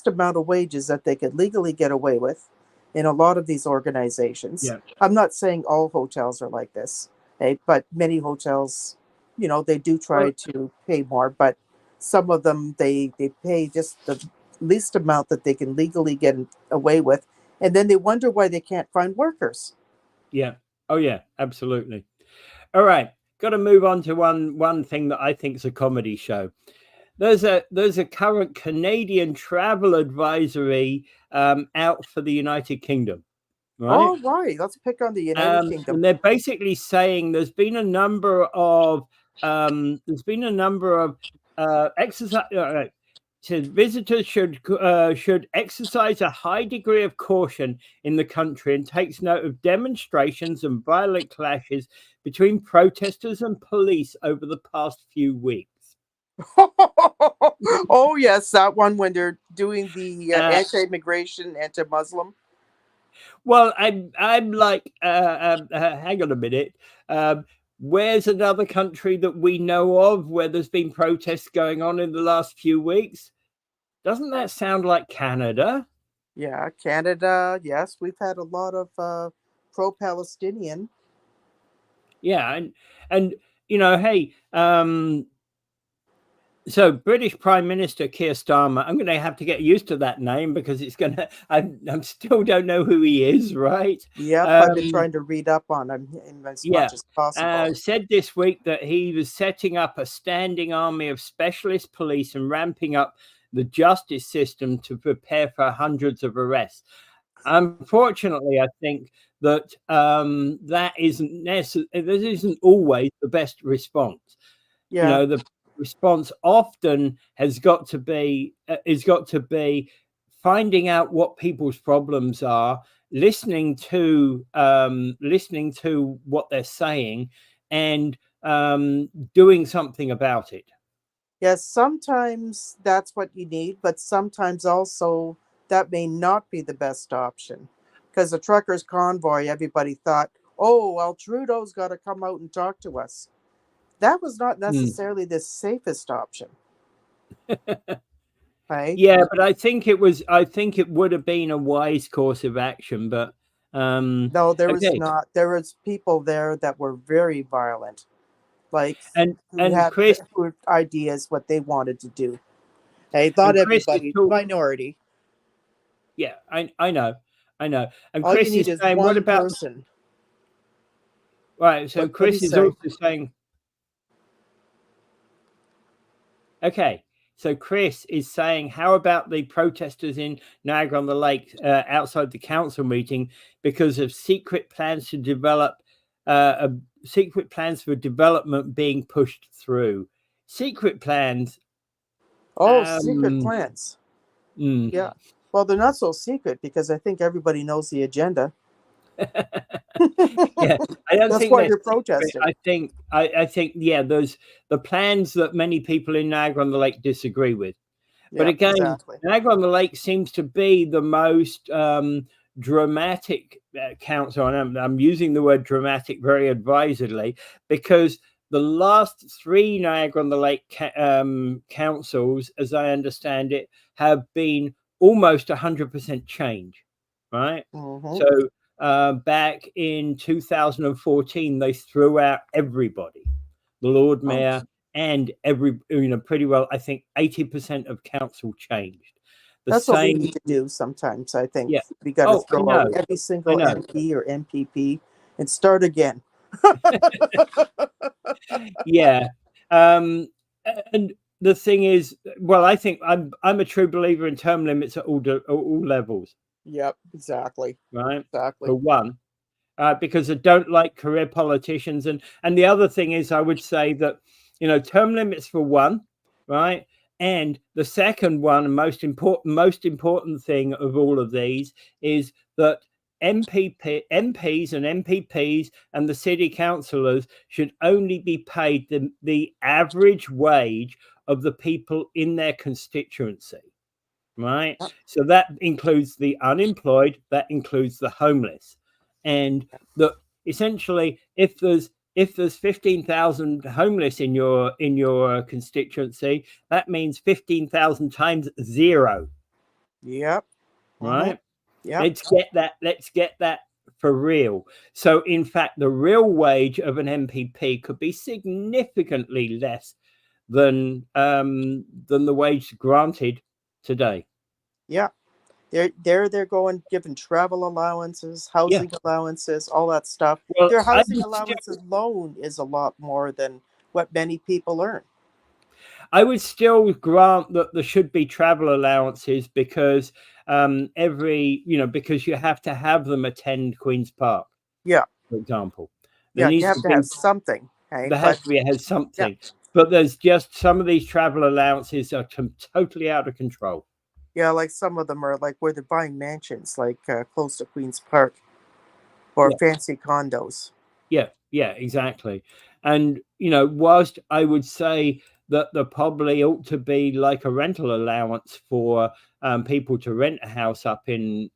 amount of wages that they could legally get away with in a lot of these organizations. yeah. I'm not saying all hotels are like this, right? But many hotels, they do Well, try to pay more, but some of them they pay just the least amount that they can legally get away with, and then they wonder why they can't find workers. yeah. Oh, yeah, absolutely. All right, got to move on to one thing that I think is a comedy show. There's a current Canadian travel advisory out for the United Kingdom, right? Oh, right. Let's pick on the United Kingdom. And they're basically saying there's been a number of exercise. Says visitors should exercise a high degree of caution in the country, and takes note of demonstrations and violent clashes between protesters and police over the past few weeks. Oh, yes, that one when they're doing the Uh, anti-immigration, anti-Muslim. well, I'm like, hang on a minute. Um, where's another country that we know of where there's been protests going on in the last few weeks? Doesn't that sound like Canada? Yeah, Canada. Yes, we've had a lot of pro-Palestinian. Yeah, and hey, so British Prime Minister Keir Starmer, I'm going to have to get used to that name because it's going to. I still don't know who he is, right? Yep, I've been Um, trying to read up on him as yeah, much as possible. said this week that he was setting up a standing army of specialist police and ramping up the justice system to prepare for hundreds of arrests. Unfortunately, I think that that isn't always the best response. Yeah. The response often has got to be finding out what people's problems are, listening to what they're saying, and doing something about it. Yes, sometimes that's what you need, but sometimes also that may not be the best option. Because the truckers' convoy, everybody thought, oh, well, Trudeau's got to come out and talk to us. That was not Mm. necessarily the safest option, right? Yeah, but I think it would have been a wise course of action, but No, there was okay. not. There was people there that were very violent, like who And had Chris who ideas what they wanted to do. Hey, not and Chris is everybody, talk, minority. yeah, I know, I know. And All you Chris need is is saying, what one about person. right? So What he Chris is say? also saying, okay. So Chris is saying, how about the protesters in Niagara on the Lake outside the council meeting because of secret plans to develop, secret plans for development being pushed through? Secret plans. Oh, secret Um, plans. mm. Yeah. Well, they're not so secret because I think everybody knows the agenda. Yeah, I don't That's think why they're you're secret. protesting. I think yeah, those the plans that many people in Niagara on the Lake disagree with. But Yeah, again, exactly. Niagara on the Lake seems to be the most dramatic council, and I'm using the word dramatic very advisedly because the last three Niagara on the Lake councils, as I understand it, have been almost 100% change, right? Hmm. So back in 2014, they threw out everybody, the Lord Mayor, and pretty well, I think 80% of council changed. That's what we need to do sometimes, I think. Yeah. We got to throw out every I single know. MP or MPP and start again. Yeah. And the thing is, well, I think I'm a true believer in term limits at all levels. Yep, exactly. Right. Exactly. For one, because I don't like career politicians. And the other thing is, I would say that, term limits for one, right? And the second one, and most important thing of all of these is that MPs and MPPs and the city councillors should only be paid the average wage of the people in their constituency. Right. So that includes the unemployed, that includes the homeless. And that essentially, if there's 15,000 homeless in your constituency, that means 15,000 times zero. Yep. Right. Yep. Let's get that for real. So in fact, the real wage of an MPP could be significantly less than the wage granted today. Yeah. They're going giving travel allowances, housing allowances, all that stuff. Well, Their housing allowances alone is a lot more than what many people earn. I would still grant that there should be travel allowances because because you have to have them attend Queen's Park. Yeah. For example. Yeah, you have to have something. Okay? There has to be something. Yeah. But there's just some of these travel allowances are totally out of control. Yeah, like some of them are like where they're buying mansions, like close to Queen's Park, or fancy condos. Yeah, exactly. And whilst I would say that there probably ought to be like a rental allowance for people to rent a house up in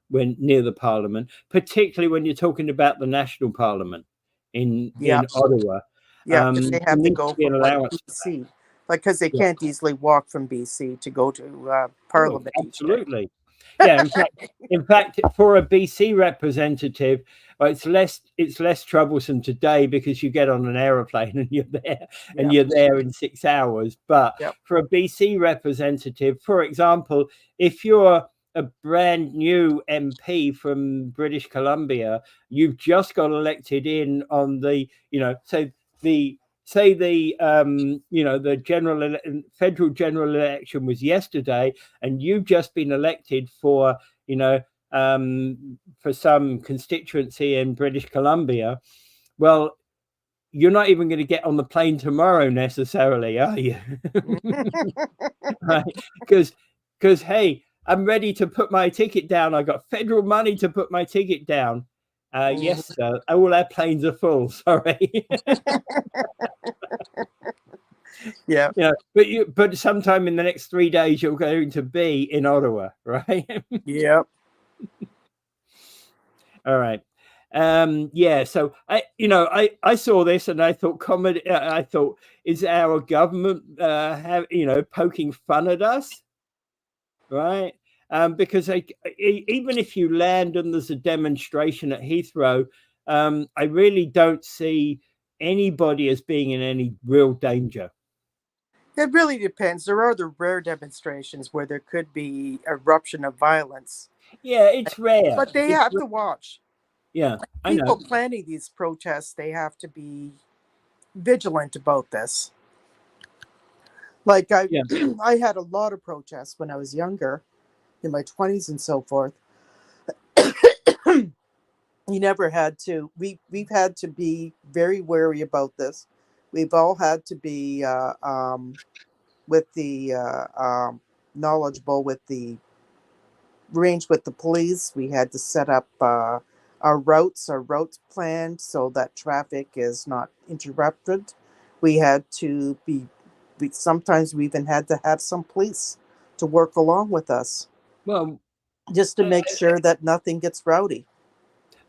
when near the Parliament, particularly when you're talking about the National Parliament in Ottawa. Yeah, they have to go from like BC, like because they can't easily walk from BC to go to Parliament. Absolutely. Yeah, in fact, for a BC representative, it's less troublesome today because you get on an aeroplane and you're there in 6 hours. But for a BC representative, for example, if you're a brand new MP from British Columbia, you've just got elected in on the the federal general election was yesterday, and you've just been elected for some constituency in British Columbia. Well, you're not even going to get on the plane tomorrow necessarily, are you? Right? Because hey, I'm ready to put my ticket down. I got federal money to put my ticket down. Yes, sir. All our planes are full. Sorry. Yeah. But sometime in the next 3 days, you're going to be in Ottawa, right? Yep. All right. So I saw this and I thought comedy. I thought, is our government poking fun at us, right? Because even if you land and there's a demonstration at Heathrow, I really don't see anybody as being in any real danger. It really depends. There are the rare demonstrations where there could be eruption of violence. Yeah, it's rare. But they have to watch. Yeah, I know. People planning these protests, they have to be vigilant about this. Like I had a lot of protests when I was younger, in my 20s and so forth. You never had to. We've had to be very wary about this. We've all had to be with the knowledgeable, with the range with the police. We had to set up our routes planned so that traffic is not interrupted. We had to be. Sometimes we even had to have some police to work along with us. Well, just to make sure that nothing gets rowdy.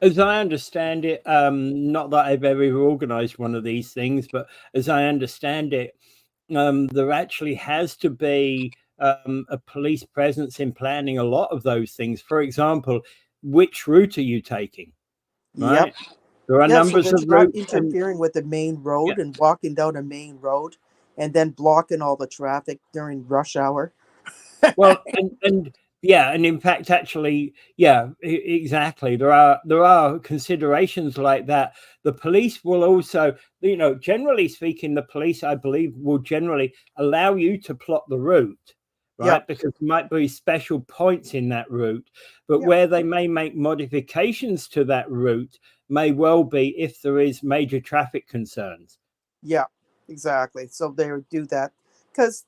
As I understand it, not that I've ever organized one of these things, but as I understand it, there actually has to be a police presence in planning a lot of those things. For example, which route are you taking, Yep. right? There are Yeah, so numbers that of you're not routes, and interfering with the main yeah, road and walking down a main road and then blocking all the traffic during rush hour. well, and yeah, and in fact, actually, yeah, exactly. There are considerations like that. The police will also, generally speaking, the police, I believe, will generally allow you to plot the route, Yep. right? Because there might be special points in that route, but Yep. where they may make modifications to that route may well be if there is major traffic concerns. Yeah, exactly. So they would do that because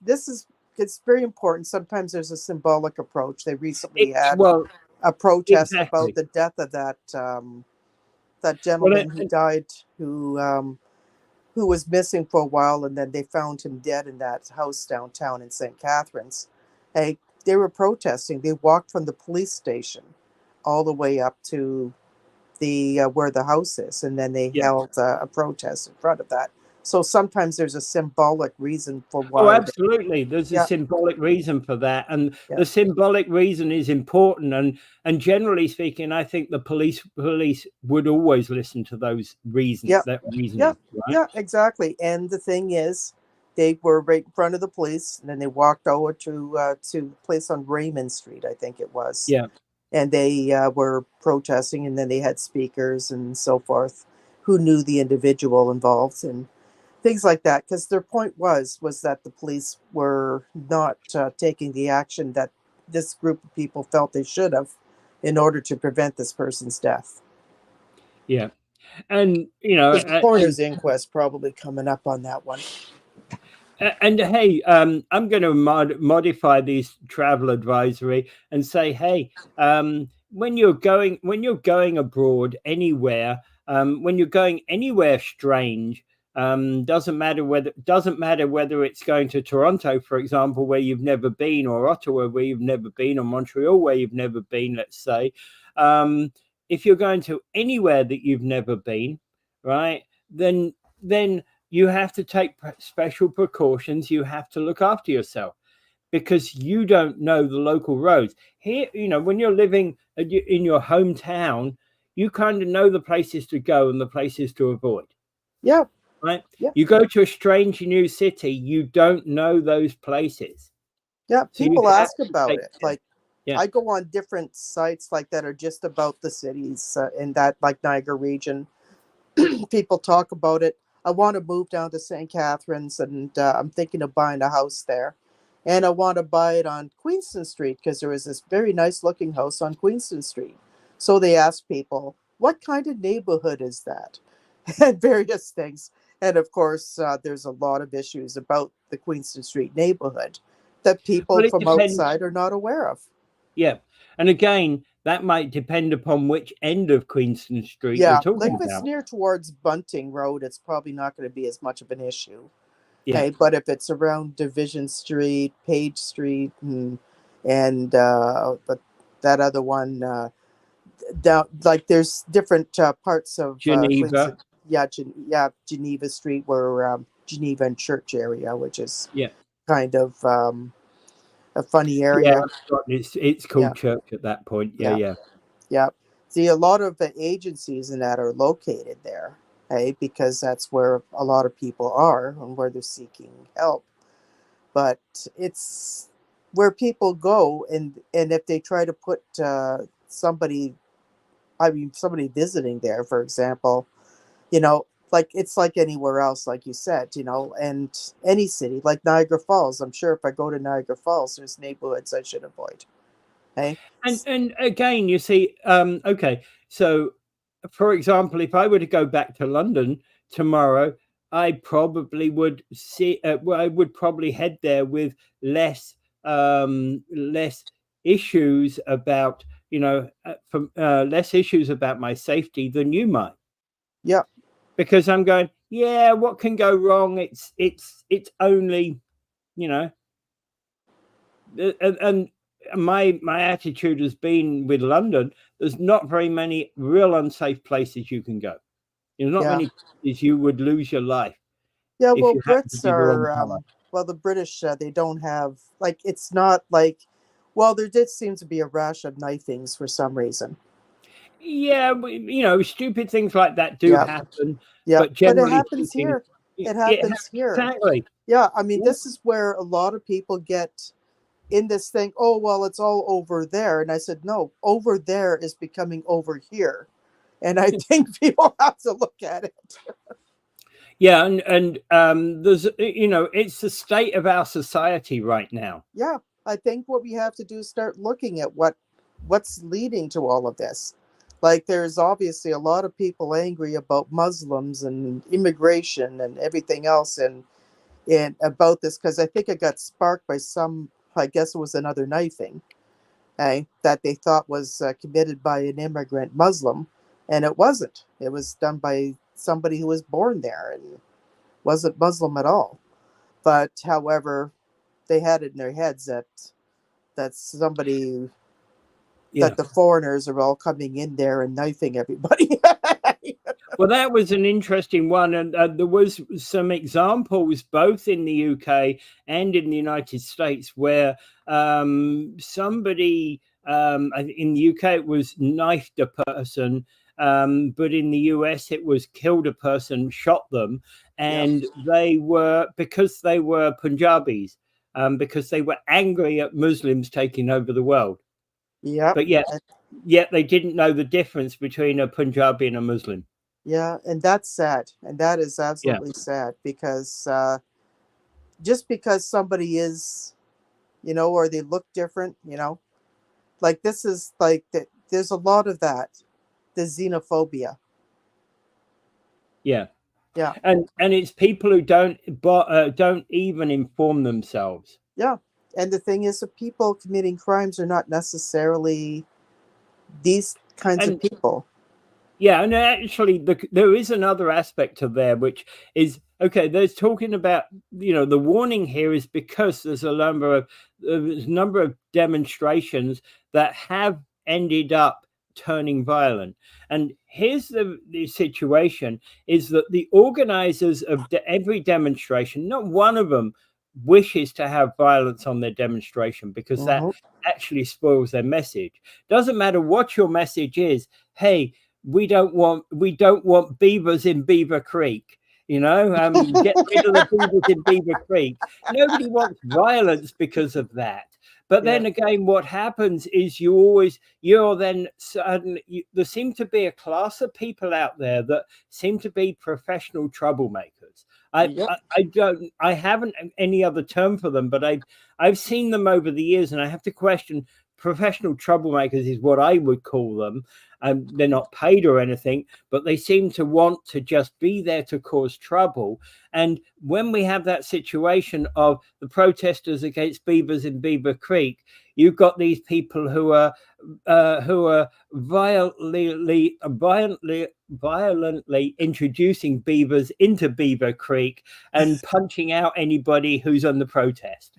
it's very important. Sometimes there's a symbolic approach. They recently had Well, a protest about exactly. the death of that Well, gentleman who died, who was missing for a while, and then they found him dead in that house downtown in St. Catharines. Hey, they were protesting. They walked from the police station all the way up to the where the house is, and then they yeah. held a protest in front of that. So sometimes there's a symbolic reason for Oh, why they. absolutely. There's a Yeah, symbolic reason for that, and yeah, the symbolic reason is important. And generally speaking, I think the police would always listen to those yeah, reasons, that yeah, reasoning, right? yeah, exactly. And the thing is, they were right in front of the police, and then they walked over to a place on Raymond Street, I think it was, Yeah. and they were protesting, and then they had speakers and so forth who knew the individual involved and things like that, because their point was that the police were not taking the action that this group of people felt they should have in order to prevent this person's death. Yeah. And There's a coroner's inquest probably coming up on that one. and hey, I'm going to modify this travel advisory and say, hey, when you're going abroad anywhere, when you're going anywhere strange, doesn't matter whether it's going to Toronto, for example, where you've never been, or Ottawa, where you've never been, or Montreal, where you've never been. Let's say, um, if you're going to anywhere that you've never been, right, then you have to take special precautions. You have to look after yourself because you don't know the local roads. Here, when you're living in your hometown, you kind of know the places to go and the places to avoid, Yeah, right? yeah, You go to a strange new city, you don't know those places. yeah. So you People have ask to about take it. care. Like, Yeah. I go on different sites like that are just about the cities in that like Niagara region. People talk about it. I want to move down to St. Catharines, and I'm thinking of buying a house there. And I want to buy it on Queenston Street because there is this very nice looking house on Queenston Street. So they ask people, what kind of neighborhood is that? And various things. And of course, there's a lot of issues about the Queenston Street neighborhood that people Well, it from depends. outside are not aware of. Yeah. And again, that might depend upon which end of Queenston Street you're Yeah, like talking if it's about. near towards Bunting Road, it's probably not going to be as much of an issue. Yeah. Hey, but if it's around Division Street, Page Street, and but that other one down, like there's different parts of Queens. Geneva. Yeah, yeah, Geneva Street, where Geneva and Church area, which is Yeah. kind of a funny Yeah, area. it's Yeah, called church at that point. Yeah, yeah, yeah, yeah. See, a lot of the agencies and that are located there, hey, because that's where a lot of people are and where they're seeking help. But it's where people go, and if they try to put somebody, I mean somebody visiting there, for example, like it's like anywhere else, like you said, and any city like Niagara Falls. I'm sure if I go to Niagara Falls, there's neighborhoods I should avoid. Hey. and again, you see, okay, so for example, if I were to go back to London tomorrow, I probably would see. Well, I would probably head there with less issues about less issues about my safety than you might, Yeah, because I'm going, yeah, what can go wrong? It's only, you know and my attitude has been with London. There's not very many real unsafe places you can go. There's not yeah. many places you would lose your life Yeah, if well, you happen to Brits be the wrong are, color. well, the British, they don't have, like, it's not like, well, there did seem to be a rash of knifings for some reason. Yeah, you know, stupid things like that do Yeah. happen, Yeah. but But it generally happens speaking, here. It it happens here. exactly. Yeah. I mean, this is where a lot of people get in this thing. Oh, well, it's all over there. And I said, no, over there is becoming over here. And I think people have to look at it. Yeah, and there's, you know, it's the state of our society right now. Yeah. I think what we have to do is start looking at what's leading to all of this. Like there's obviously a lot of people angry about Muslims and immigration and everything else and about this because I think it got sparked by some, I guess it was another knifing, that they thought was committed by an immigrant Muslim, and it wasn't. It was done by somebody who was born there and wasn't Muslim at all. But however, they had it in their heads that somebody Yeah. that the foreigners are all coming in there and knifing everybody. Well, that was an interesting one, and there was some examples both in the UK and in the United States where somebody in the UK it was knifed a person, but in the US it was killed a person, shot them, Yep. and they were because they were Punjabis, because they were angry at Muslims taking over the world, Yep. but yet they didn't know the difference between a Punjabi and a Muslim. Yeah, and that's sad, and that is Yeah. absolutely sad because just because somebody is, or they look different, like this is like there's a lot of that, the xenophobia. Yeah, Yeah, and it's people who don't even inform themselves. yeah, and the thing is, the people committing crimes are not necessarily these kinds of And people. yeah, and actually, there is another aspect of there, which is okay. There's talking about, you know, the warning here is because there's a number of demonstrations that have ended up turning violent. And here's the situation: is that the organizers of every demonstration, not one of them wishes to have violence on their demonstration because that Hmm. actually spoils their message. Doesn't matter what your message is. Hey, we don't want beavers in Beaver Creek. You know, get rid of the beavers in Beaver Creek. Nobody wants violence because of that. But Yeah, then again, what happens is you're then suddenly there seem to be a class of people out there that seem to be professional troublemakers. yep, I haven't any other term for them, but I've seen them over the years, and I have to question professional troublemakers is what I would call them. They're not paid or anything, but they seem to want to just be there to cause trouble. And when we have that situation of the protesters against beavers in Beaver Creek, you've got these people who are violently introducing beavers into Beaver Creek and punching out anybody who's on the protest.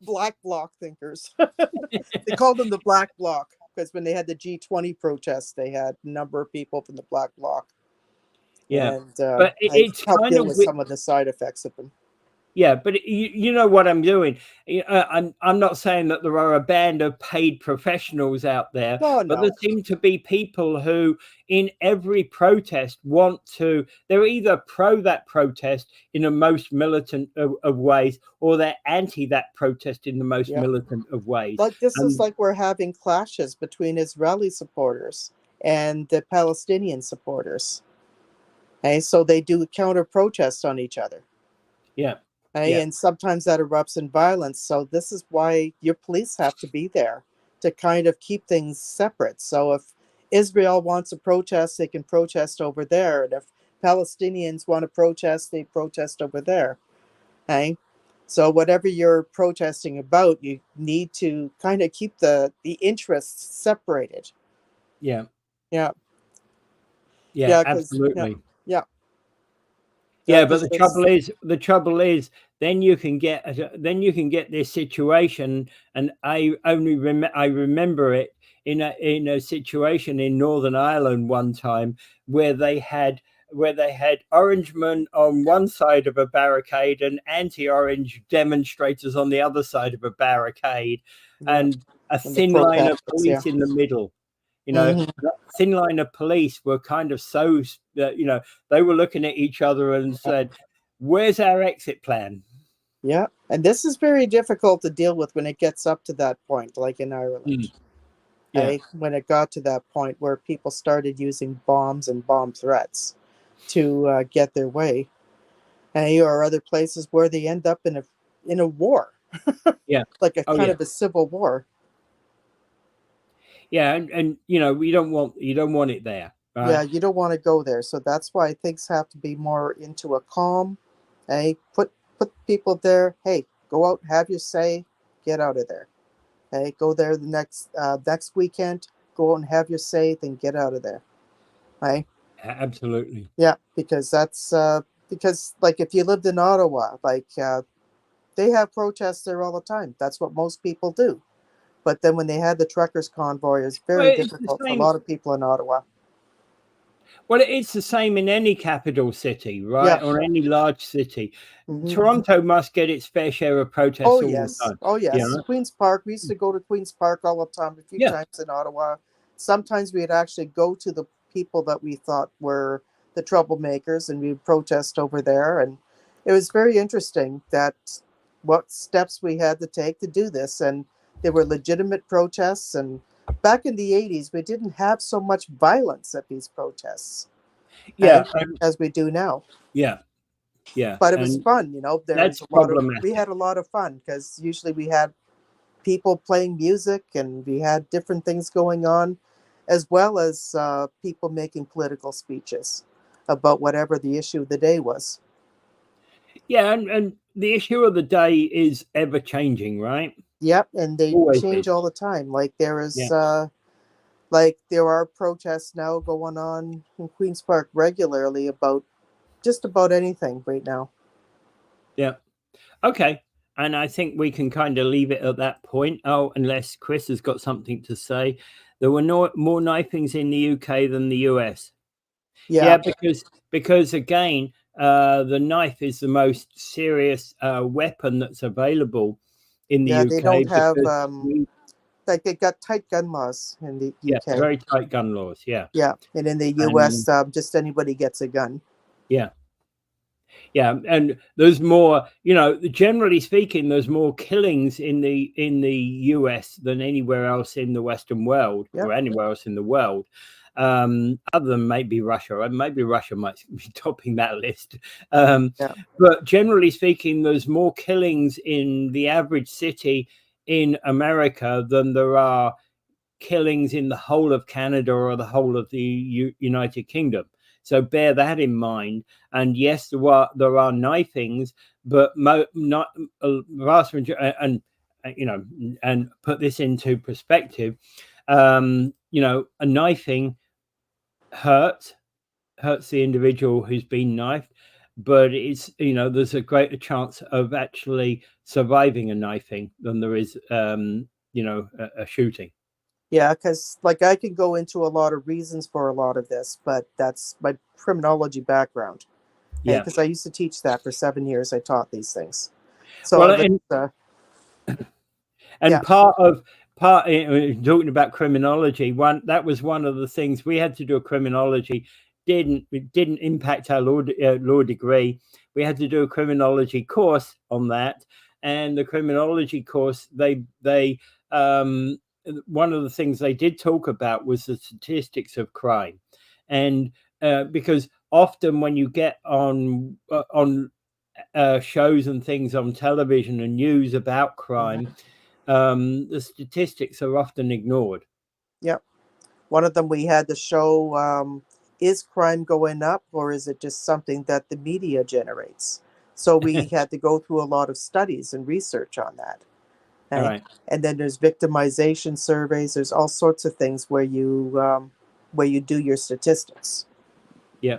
black bloc thinkers. They called them the black bloc because when they had the G20 protests, they had a number of people from the black bloc, Yeah, and but I it's helped kind deal of with some of the side effects of them. yeah, but you know what I'm doing. I'm not saying that there are a band of paid professionals out there, No, but there no, seem to be people who, in every protest, want to. They're either pro that protest in the most militant of ways, or they're anti that protest in the most yeah. militant of ways. Like this is And like we're having clashes between Israeli supporters and the Palestinian supporters. Okay, so they do counter protests on each other. yeah, Okay, yeah, and sometimes that erupts in violence. So this is why your police have to be there to kind of keep things separate. So if Israel wants to protest, they can protest over there. And if Palestinians want to protest, they protest over there. Okay. So whatever you're protesting about, you need to kind of keep the interests separated. yeah, Yeah. yeah, Yeah, because yeah, absolutely. yeah, yeah, Yeah, but because there's the trouble is, then you can get this situation, and I remember it in a situation in Northern Ireland one time where they had Orangemen on one side of a barricade and anti-orange demonstrators on the other side of a barricade, yeah, and And the thin line of protests, yeah. police in the middle. You know, that thin line of police were kind of so that, you know, they were looking at each other and said, where's our exit plan? Yeah, and this is very difficult to deal with when it gets up to that point, like in Ireland. Yeah. When it got to that point where people started using bombs and bomb threats to get their way, and or other places where they end up in a war, Yeah. like a Oh, kind yeah. of a civil war. Yeah. And, you know, you don't want it there. Yeah, Right. you don't want to go there, so that's why things have to be more into a calm. Hey, put people there. Hey, go out, have your say, get out of there. Hey, go there the next weekend. Go out and have your say, then get out of there. Hey, Absolutely. yeah, because that's because like if you lived in Ottawa, like they have protests there all the time. That's what most people do. But then when they had the truckers convoy, it was Well, very it's the difficult for a same. lot of people in Ottawa. Well, it's the same in any capital city, Yeah. right? Or any large city. Hmm. Toronto must get its fair share of protests Oh all the yes. time. Oh You yes. know? Queen's Park. We used to go to Queen's Park all the time, a few Yeah. times in Ottawa. Sometimes we'd actually go to the people that we thought were the troublemakers and we'd protest over there. And it was very interesting that what steps we had to take to do this. And there were legitimate protests. And back in the 80s, we didn't have so much violence at these protests, Yeah. as we do now. Yeah. Yeah. But it was And fun, you know. There was that's a lot of we problematic. had a lot of fun because usually we had people playing music and we had different things going on, as well as people making political speeches about whatever the issue of the day was. Yeah. And the issue of the day is ever changing, right? Yep, and they Always change is. all the time. Like there Yeah. is, like there are protests now going on in Queens Park regularly about just about anything right now. Yeah. Okay. And I think we can kind of leave it at that point. Oh, unless Chris has got something to say. There were no more knifings in the UK than the US. Yeah, Yeah, because again, the knife is the most serious weapon that's available in the yeah, they UK don't have because we, like they got tight gun laws in the yeah, UK. very tight gun laws. Yeah, Yeah, and in the and US, just anybody gets a gun. yeah, yeah, and there's more. You know, generally speaking, there's more killings in the US than anywhere else in the Western world Yep. or anywhere else in the world. Other than maybe Russia, and maybe Russia might be topping that list. Yeah. But generally speaking, there's more killings in the average city in America than there are killings in the whole of Canada or the whole of the United Kingdom. So bear that in mind. And yes, there are knifings, but not a vast majority. And you know, and put this into perspective. You know, a knifing hurts the individual who's been knifed, but it's, you know, there's a greater chance of actually surviving a knifing than there is you know, a shooting. Yeah, because like I can go into a lot of reasons for a lot of this, but that's my criminology background. Hey, Yeah. because I used to teach that for 7 years. I taught these things, so Well, I was yeah, and talking about criminology, one of the things we had to do. A criminology didn't impact our law degree. We had to do a criminology course on that, and the criminology course, they one of the things they did talk about was the statistics of crime. And because often when you get on shows and things on television and news about crime, the statistics are often ignored. yep. One of them we had to show, is crime going up or is it just something that the media generates? So we had to go through a lot of studies and research on that. All Okay? right. And then there's victimization surveys. There's all sorts of things where you do your statistics. Yeah.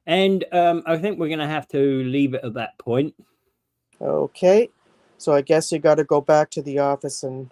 And I think we're going to have to leave it at that point. Okay. So I guess you got to go back to the office and